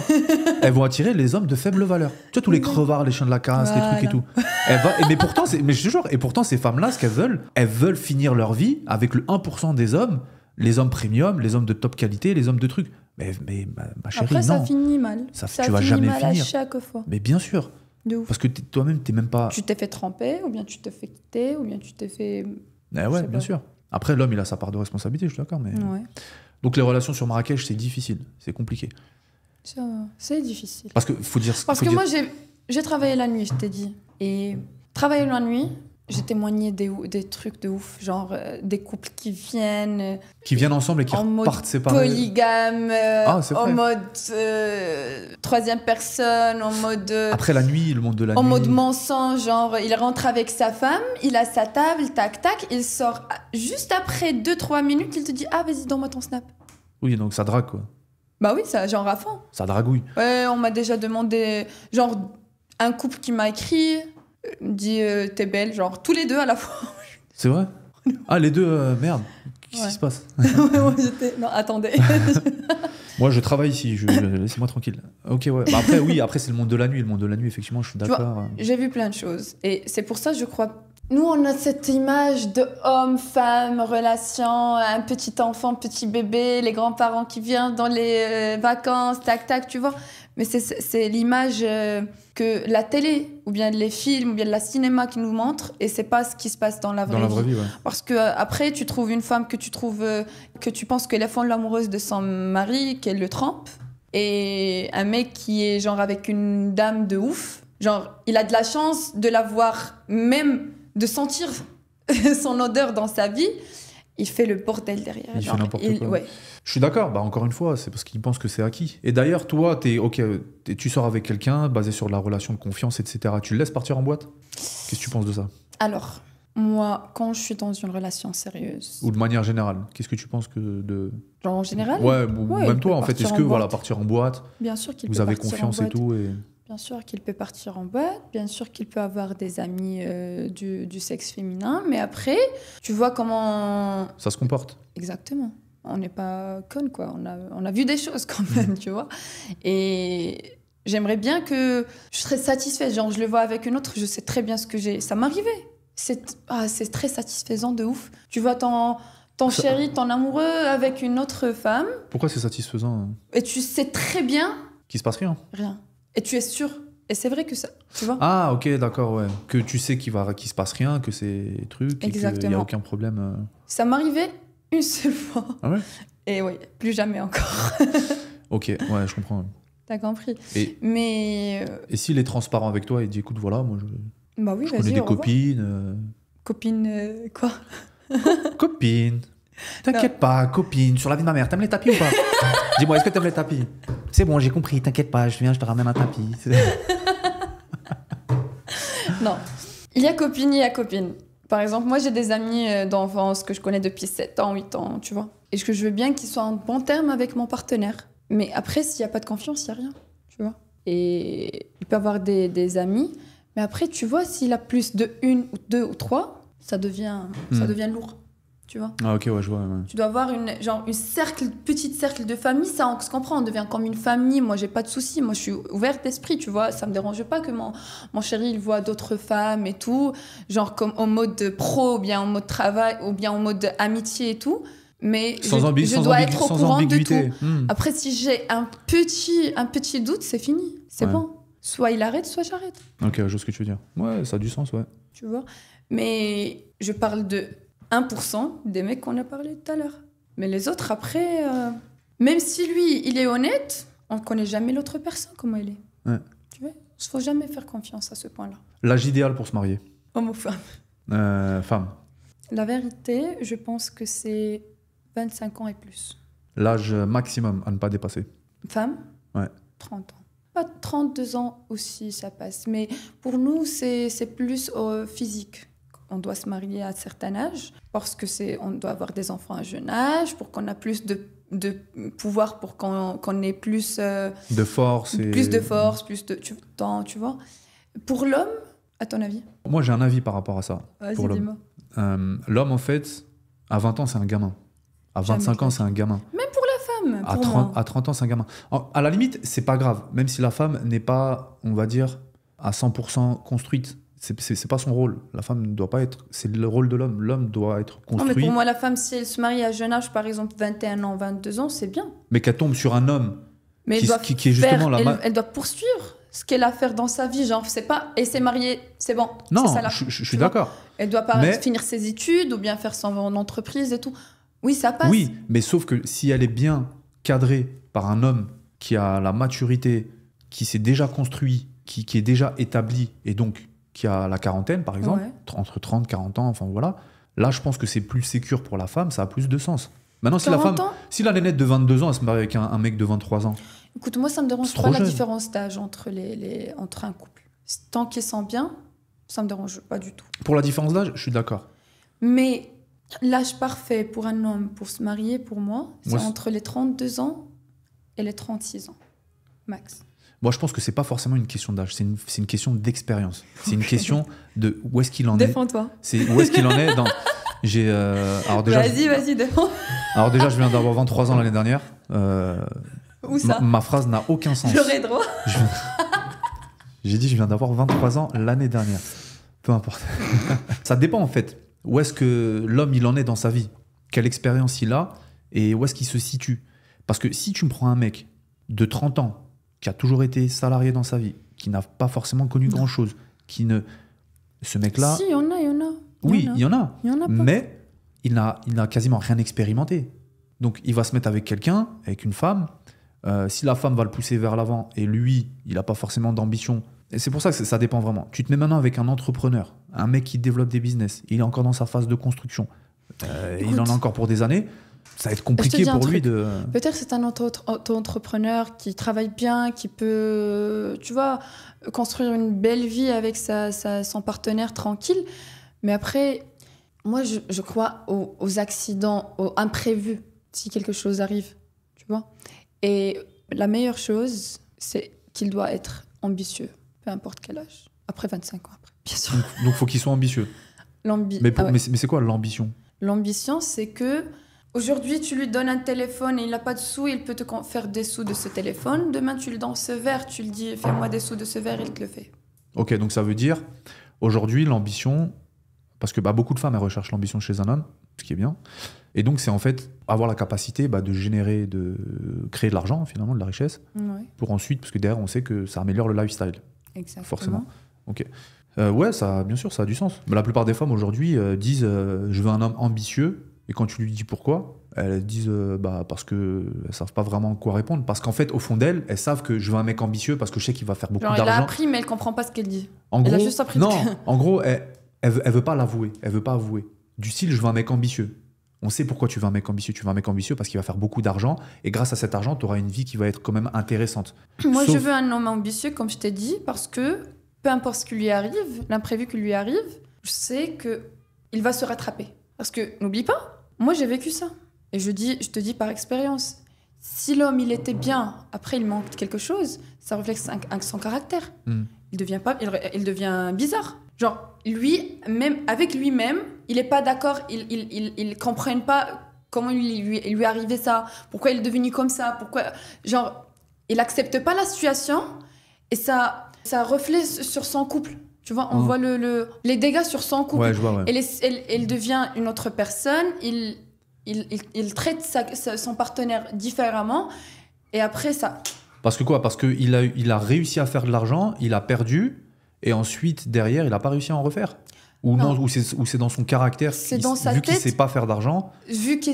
Elles vont attirer les hommes de faible valeur. Tu vois, tous les crevards, les chiens de la casse, les trucs et tout. Mais pourtant, mais je te jure, et pourtant, ces femmes-là, ce qu'elles veulent, elles veulent finir leur vie avec le 1% des hommes, les hommes premium, les hommes de top qualité, les hommes de trucs. Mais ma chérie,
après,
non.
ça finit mal.
Tu vas jamais
mal
finir.
à chaque fois.
Mais bien sûr.
De ouf.
Parce que toi-même, t'es même pas...
Tu t'es fait tremper, ou bien tu te fais quitter, ou bien tu t'es fait...
Eh ouais, bien sûr. Après, l'homme, il a sa part de responsabilité, je suis d'accord. Mais...
Ouais.
Donc les relations sur Marrakech, c'est difficile, c'est compliqué.
C'est difficile.
Parce que faut dire...
Parce que moi, j'ai travaillé la nuit, je t'ai dit. Et travailler la nuit, j'ai témoigné des trucs de ouf. Genre des couples qui viennent...
Qui viennent ensemble et qui repartent séparés.
Polygame, en mode troisième personne, en mode...
Après la nuit, le monde de la nuit...
En mode mensonge, genre il rentre avec sa femme, il a sa table, tac tac, il sort juste après 2-3 minutes, il te dit « Ah, vas-y, donne-moi ton snap ».
Oui, donc ça drague, quoi.
Bah oui, ça, genre à fond.
Ça dragouille.
Ouais, on m'a déjà demandé... Genre, un couple qui m'a écrit, dit « T'es belle », genre tous les deux à la fois.
C'est vrai? Ah, les deux, merde. Qu'est-ce qui se passe?
Non, attendez.
Moi, je travaille ici, laissez-moi tranquille. Ok, ouais. Bah après, oui, après, c'est le monde de la nuit. Le monde de la nuit, effectivement, je suis d'accord.
J'ai vu plein de choses. Et c'est pour ça, je crois... Nous, on a cette image de homme, femme, relation, un petit enfant, petit bébé, les grands-parents qui viennent dans les vacances, tac, tac, tu vois. Mais c'est l'image que la télé, ou bien les films, ou bien la cinéma qui nous montre, et c'est pas ce qui se passe dans la vraie vie. Ouais. Parce que après, tu trouves une femme que tu penses qu'elle est folle amoureuse de son mari, qu'elle le trompe, et un mec qui est genre avec une dame de ouf, genre il a de la chance de la voir, même de sentir son odeur dans sa vie, il fait le bordel derrière.
Il fait n'importe quoi.
Ouais.
Je suis d'accord, bah encore une fois, c'est parce qu'il pense que c'est acquis. Et d'ailleurs, toi, tu sors avec quelqu'un basé sur la relation de confiance, etc. Tu le laisses partir en boîte? Qu'est-ce que tu penses de ça?
Alors, moi, quand je suis dans une relation sérieuse...
Ou de manière générale, qu'est-ce que tu penses que de...
Genre en général?
Ouais, même toi, en fait. Est-ce que, voilà, partir en boîte,
bien sûr qu'il
vous avez confiance et tout
Bien sûr qu'il peut partir en boîte, bien sûr qu'il peut avoir des amis du sexe féminin, mais après, tu vois comment...
Ça se comporte.
Exactement. On n'est pas conne, quoi. On a vu des choses quand même, tu vois. Et j'aimerais bien que je serais satisfaite. Genre, je le vois avec une autre, je sais très bien ce que j'ai. Ça m'arrivait. C'est très satisfaisant de ouf. Tu vois ton chéri, ton amoureux avec une autre femme.
Pourquoi c'est satisfaisant?
Et tu sais très bien...
Qu'il se passe rien.
Rien. Et tu es sûr. Et c'est vrai que ça, tu vois.
Ah, ok, d'accord, ouais. Que tu sais qu'il se passe rien, que c'est truc, et qu'il n'y a aucun problème.
Ça m'arrivait Une seule fois.
Ah ouais?
Et oui, plus jamais encore.
Ok, ouais, je comprends.
T'as compris.
Et,
Mais
et s'il est transparent avec toi, il dit écoute, voilà, moi
bah oui,
je connais
vas-y,
des
au revoir.
copines.
Copine, quoi?
Copine. T'inquiète pas, copine. Sur la vie de ma mère, t'aimes les tapis ou pas? Dis-moi, est-ce que t'aimes les tapis? C'est bon, j'ai compris, t'inquiète pas, je te ramène un tapis.
Non. Il y a copine, il y a copine. Par exemple, moi, j'ai des amis d'enfance que je connais depuis 7 ans, 8 ans, tu vois. Et que je veux bien qu'ils soient en bon terme avec mon partenaire. Mais après, s'il n'y a pas de confiance, il n'y a rien, tu vois. Et il peut avoir des amis. Mais après, tu vois, s'il a plus de 1 ou 2 ou 3, ça devient lourd, tu vois.
Ah ok, ouais, je vois. Ouais.
Tu dois avoir une petite cercle de famille, ça on se comprend, on devient comme une famille. Moi j'ai pas de soucis, moi je suis ouverte d'esprit, tu vois, ça me dérange pas que mon chéri il voit d'autres femmes et tout, genre comme en mode pro ou bien en mode travail ou bien en mode amitié et tout, mais je dois être au courant de tout. Après si j'ai un petit doute, c'est fini, c'est bon. Soit il arrête, soit j'arrête.
Ok, je vois ce que tu veux dire. Ouais, ça a du sens, ouais.
Tu vois, mais je parle de 1% des mecs qu'on a parlé tout à l'heure. Mais les autres, après, même si lui, il est honnête, on ne connaît jamais l'autre personne, comment il est.
Ouais.
Tu vois, il ne faut jamais faire confiance à ce point-là.
L'âge idéal pour se marier?
Homme ou femme?
Femme.
La vérité, je pense que c'est 25 ans et plus.
L'âge maximum à ne pas dépasser?
Femme?
Ouais.
30 ans. Pas 32 ans aussi, ça passe. Mais pour nous, c'est plus physique. On doit se marier à un certain âge parce que on doit avoir des enfants à jeune âge pour qu'on ait plus de pouvoir, pour qu'on ait plus
de force
plus de force, plus de temps, tu vois. Pour l'homme, à ton avis?
Moi, j'ai un avis par rapport à ça.
Vas-y,
pour
dis-moi.
L'homme, en fait, à 20 ans, c'est un gamin. À 25 ans, c'est un gamin.
Même pour la femme,
à 30 ans, c'est un gamin. À la limite, c'est pas grave. Même si la femme n'est pas, on va dire, à 100% construite. C'est pas son rôle. La femme ne doit pas être... C'est le rôle de l'homme. L'homme doit être construit.
Non, mais pour moi, la femme, si elle se marie à jeune âge, par exemple 21 ans, 22 ans, c'est bien.
Mais qu'elle tombe sur un homme
mais
qui est justement
elle doit poursuivre ce qu'elle a à faire dans sa vie. Genre, c'est pas... Elle s'est mariée, c'est bon.
Non,
ça,
je suis d'accord.
Elle doit pas finir ses études ou bien faire son entreprise et tout. Oui, ça passe.
Oui, mais sauf que si elle est bien cadrée par un homme qui a la maturité, qui s'est déjà construit, qui est déjà établi et donc qui a la quarantaine, par exemple, entre 30 et 40 ans, enfin voilà, là, je pense que c'est plus sécure pour la femme, ça a plus de sens. Maintenant, si la nénette de 22 ans, elle se marie avec un mec de 23 ans...
Écoute, moi, ça me dérange pas la différence d'âge entre un couple. Tant qu'ils sont bien, ça me dérange pas du tout.
Pour la différence d'âge, je suis d'accord.
Mais l'âge parfait pour un homme pour se marier, pour moi, c'est entre les 32 ans et les 36 ans, max.
Moi, je pense que c'est pas forcément une question d'âge, c'est une question d'expérience. C'est une question de où est-ce qu'il en est.
Défends-toi.
Où est-ce qu'il en est dans...
Vas-y, défends.
Alors déjà, je viens d'avoir 23 ans l'année dernière.
Où ça?
Ma phrase n'a aucun sens.
J'aurais droit.
J'ai dit, je viens d'avoir 23 ans l'année dernière. Peu importe. Ça dépend en fait. Où est-ce que l'homme, il en est dans sa vie? Quelle expérience il a? Et où est-ce qu'il se situe? Parce que si tu me prends un mec de 30 ans, qui a toujours été salarié dans sa vie, qui n'a pas forcément connu grand-chose, ce mec-là...
Si, il y en a.
Oui, il y en a.
Il y en a pas.
Mais il n'a quasiment rien expérimenté. Donc, il va se mettre avec quelqu'un, avec une femme. Si la femme va le pousser vers l'avant et lui, il n'a pas forcément d'ambition. Et c'est pour ça que ça dépend vraiment. Tu te mets maintenant avec un entrepreneur, un mec qui développe des business. Il est encore dans sa phase de construction. Il en a encore pour des années. Ça va être compliqué pour lui de...
Peut-être c'est un auto-entrepreneur qui travaille bien, qui peut, tu vois, construire une belle vie avec son partenaire tranquille. Mais après, moi, je crois aux accidents, aux imprévus, si quelque chose arrive, tu vois. Et la meilleure chose, c'est qu'il doit être ambitieux, peu importe quel âge. Après 25 ans, après, bien sûr.
Donc, il faut qu'il soit ambitieux. Mais c'est quoi l'ambition?
L'ambition, c'est que aujourd'hui, tu lui donnes un téléphone et il n'a pas de sous, il peut te faire des sous de ce téléphone. Demain, tu lui donnes ce verre, tu lui dis fais-moi des sous de ce verre, il te le fait. Ok,
donc ça veut dire aujourd'hui l'ambition, parce que beaucoup de femmes elles recherchent l'ambition chez un homme, ce qui est bien. Et donc c'est en fait avoir la capacité de générer, de créer de l'argent finalement, de la richesse, pour ensuite, parce que derrière on sait que ça améliore le lifestyle.
Exactement.
Forcément. Ok. Ouais, ça, bien sûr, ça a du sens. Mais la plupart des femmes aujourd'hui disent je veux un homme ambitieux. Et quand tu lui dis pourquoi, elles disent parce qu'elles ne savent pas vraiment quoi répondre. Parce qu'en fait, au fond d'elles, elles savent que je veux un mec ambitieux parce que je sais qu'il va faire beaucoup
Genre,
d'argent.
elle a appris, mais elle comprend pas ce qu'elle dit.
En
Elle
gros,
a juste appris.
non, en gros, elle veut pas l'avouer. Elle veut pas avouer. Du style, je veux un mec ambitieux. On sait pourquoi tu veux un mec ambitieux. Tu veux un mec ambitieux parce qu'il va faire beaucoup d'argent. Et grâce à cet argent, tu auras une vie qui va être quand même intéressante.
Moi, je veux un homme ambitieux, comme je t'ai dit, parce que peu importe ce qui lui arrive, l'imprévu qui lui arrive, je sais qu'il va se rattraper. Parce que, n'oublie pas, moi, j'ai vécu ça. Et je te dis par expérience, si l'homme, il était bien, après, il manque quelque chose, ça reflète son caractère. Il devient bizarre. Genre, lui, même avec lui-même, il n'est pas d'accord, il ne comprenne pas comment il lui est arrivé ça, pourquoi il est devenu comme ça, pourquoi... Genre, il n'accepte pas la situation et ça reflète sur son couple. Tu vois, on voit les dégâts sur son couple.
Ouais, je vois, ouais.
Elle devient une autre personne, il traite son partenaire différemment et après ça...
Parce que quoi? Parce qu'il a réussi à faire de l'argent, il a perdu, et ensuite, derrière, il n'a pas réussi à en refaire. Ou non, ou c'est dans son caractère,
c'est dans sa
vu
tête,
qu'il ne sait pas faire d'argent.
Vu que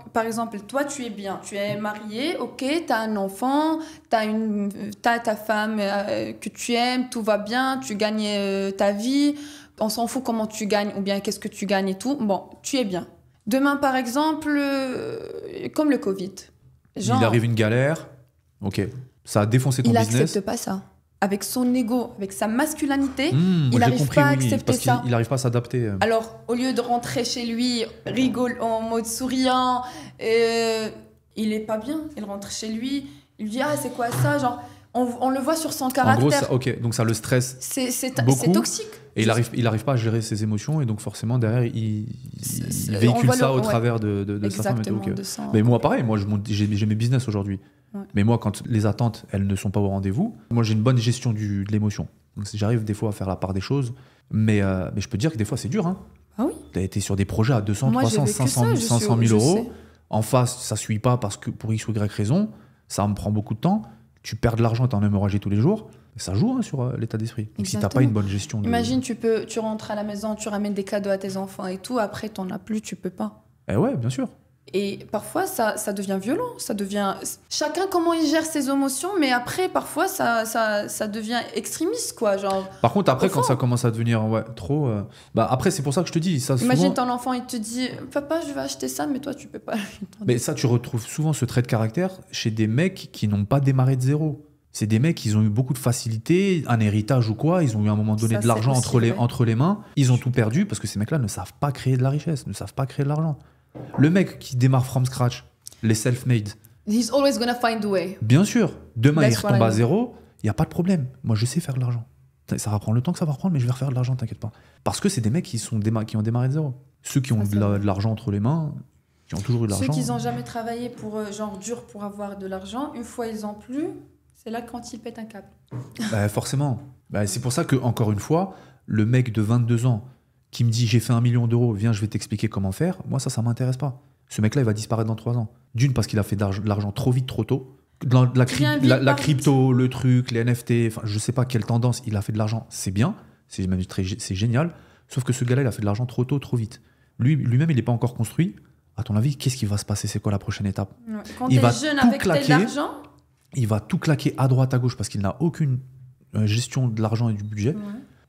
par exemple, toi, tu es bien, tu es marié, ok, tu as un enfant, t'as ta femme que tu aimes, tout va bien, tu gagnes ta vie, on s'en fout comment tu gagnes ou bien qu'est-ce que tu gagnes et tout. Bon, tu es bien. Demain, par exemple, comme le Covid. Genre,
il arrive une galère, ok, ça a défoncé ton business.
Il n'accepte pas ça. Avec son ego, avec sa masculinité, il
j'ai
n'arrive
compris,
pas à
oui,
accepter
parce
ça.
Il n'arrive pas à s'adapter.
Alors, au lieu de rentrer chez lui, rigole en mode souriant, il est pas bien. Il rentre chez lui, il lui dit « Ah, c'est quoi ça ?» Genre, on le voit sur son caractère.
En gros, donc ça le stresse
c'est
beaucoup.
toxique.
Et il arrive pas à gérer ses émotions, et donc forcément, derrière, il véhicule ça au travers de sa femme. Et tout, okay. Mais moi, pareil, j'ai mes business aujourd'hui. Ouais. Mais moi, quand les attentes, elles ne sont pas au rendez-vous, moi, j'ai une bonne gestion de l'émotion. Donc, j'arrive des fois à faire la part des choses, mais je peux te dire que des fois, c'est dur. Hein.
Ah oui.
Tu as été sur des projets à 200, 300, 500 000 euros. En face, ça ne suit pas parce que pour X ou Y raison, ça me prend beaucoup de temps. Tu perds de l'argent, tu es en hémorragie tous les jours. Ça joue sur l'état d'esprit. Donc, si tu n'as pas une bonne gestion...
Imagine, tu rentres à la maison, tu ramènes des cadeaux à tes enfants et tout. Après, tu n'en as plus, tu peux pas.
Eh ouais, bien sûr.
Et parfois, ça devient violent. Ça devient... Chacun, comment il gère ses émotions, mais après, parfois, ça devient extrémiste, quoi. Genre,
par contre, après, quand ça commence à devenir trop... après, c'est pour ça que je te dis... Ça,
imagine
souvent...
ton enfant, il te dit « Papa, je vais acheter ça, mais toi, tu peux pas. »
Mais ça, tu retrouves souvent ce trait de caractère chez des mecs qui n'ont pas démarré de zéro. C'est des mecs qui ont eu beaucoup de facilité, un héritage ou quoi. Ils ont eu à un moment donné de l'argent entre les mains. Ils ont tout perdu parce que ces mecs-là ne savent pas créer de la richesse, ne savent pas créer de l'argent. Le mec qui démarre from scratch, les self-made.
He's always gonna find a way.
Bien sûr. Demain, il retombe à zéro. Il n'y a pas de problème. Moi, je sais faire de l'argent. Ça va prendre le temps que ça va prendre, mais je vais refaire de l'argent, t'inquiète pas. Parce que c'est des mecs qui ont démarré de zéro. Ceux qui ont de l'argent entre les mains, qui ont toujours eu de l'argent.
Ceux qui n'ont jamais travaillé dur pour avoir de l'argent, une fois ils n'ont plus, c'est là quand ils pètent un câble.
Forcément. C'est pour ça que, encore une fois, le mec de 22 ans qui me dit j'ai fait 1 million d'euros, viens, je vais t'expliquer comment faire, moi ça m'intéresse pas. Ce mec-là, il va disparaître dans 3 ans. D'une, parce qu'il a fait de l'argent trop vite, trop tôt. La crypto, le truc, les NFT, enfin, je sais pas quelle tendance, il a fait de l'argent, c'est bien, c'est génial. Sauf que ce gars-là, il a fait de l'argent trop tôt, trop vite. Lui-même, il n'est pas encore construit. À ton avis, qu'est-ce qui va se passer? C'est quoi la prochaine étape?
Quand tu es jeune avec de l'argent,
il va tout claquer à droite, à gauche, parce qu'il n'a aucune gestion de l'argent et du budget. Ouais.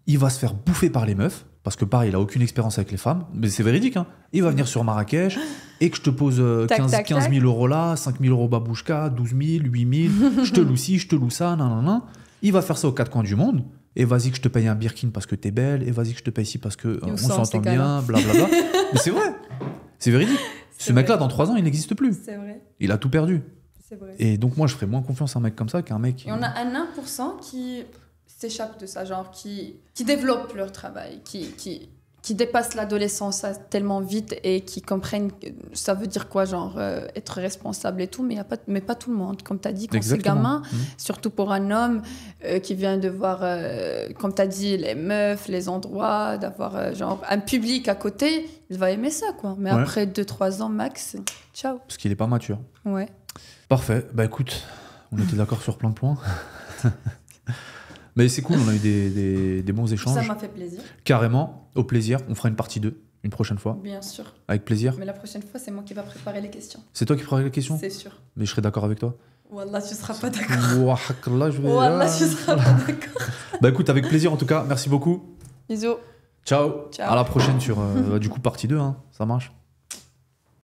Il va se faire bouffer par les meufs, parce que pareil, il n'a aucune expérience avec les femmes, mais c'est véridique. Hein. Il va venir sur Marrakech et que je te pose 15 000 euros là, 5 000 euros babouchka, 12 000, 8 000, je te loue ci, je te loue ça, nan. Il va faire ça aux 4 coins du monde, et vas-y que je te paye un birkin parce que t'es belle, et vas-y que je te paye ci parce qu'on s'entend bien, blablabla. Mais c'est vrai, c'est véridique. Ce mec-là, dans 3 ans, il n'existe plus.
C'est vrai.
Il a tout perdu.
C'est vrai.
Et donc moi, je ferais moins confiance à un mec comme ça qu'un mec...
Et on a un 1% qui s'échappe de ça, genre qui développent leur travail, qui dépassent l'adolescence tellement vite et qui comprennent que ça veut dire quoi, genre être responsable et tout, mais pas tout le monde. Comme tu as dit, quand c'est gamin, surtout pour un homme qui vient de voir, comme tu as dit, les meufs, les endroits, d'avoir genre un public à côté, il va aimer ça, quoi. Mais après 2-3 ans max, ciao.
Parce qu'il n'est pas mature.
Ouais.
Parfait. Bah écoute, on était d'accord sur plein de points. Mais c'est cool, on a eu des bons échanges.
Ça m'a fait plaisir.
Carrément, au plaisir. On fera une partie 2. une prochaine fois.
Bien sûr.
Avec plaisir.
Mais la prochaine fois, c'est moi qui va préparer les questions.
C'est toi qui feras les questions?
C'est sûr.
Mais je serai d'accord avec toi.
Wallah, tu seras pas d'accord.
Wallah, je vais...
Wallah, tu seras pas d'accord.
Bah écoute, avec plaisir en tout cas. Merci beaucoup.
Bisous.
Ciao.
Ciao.
À la prochaine sur du coup partie 2, hein. Ça marche.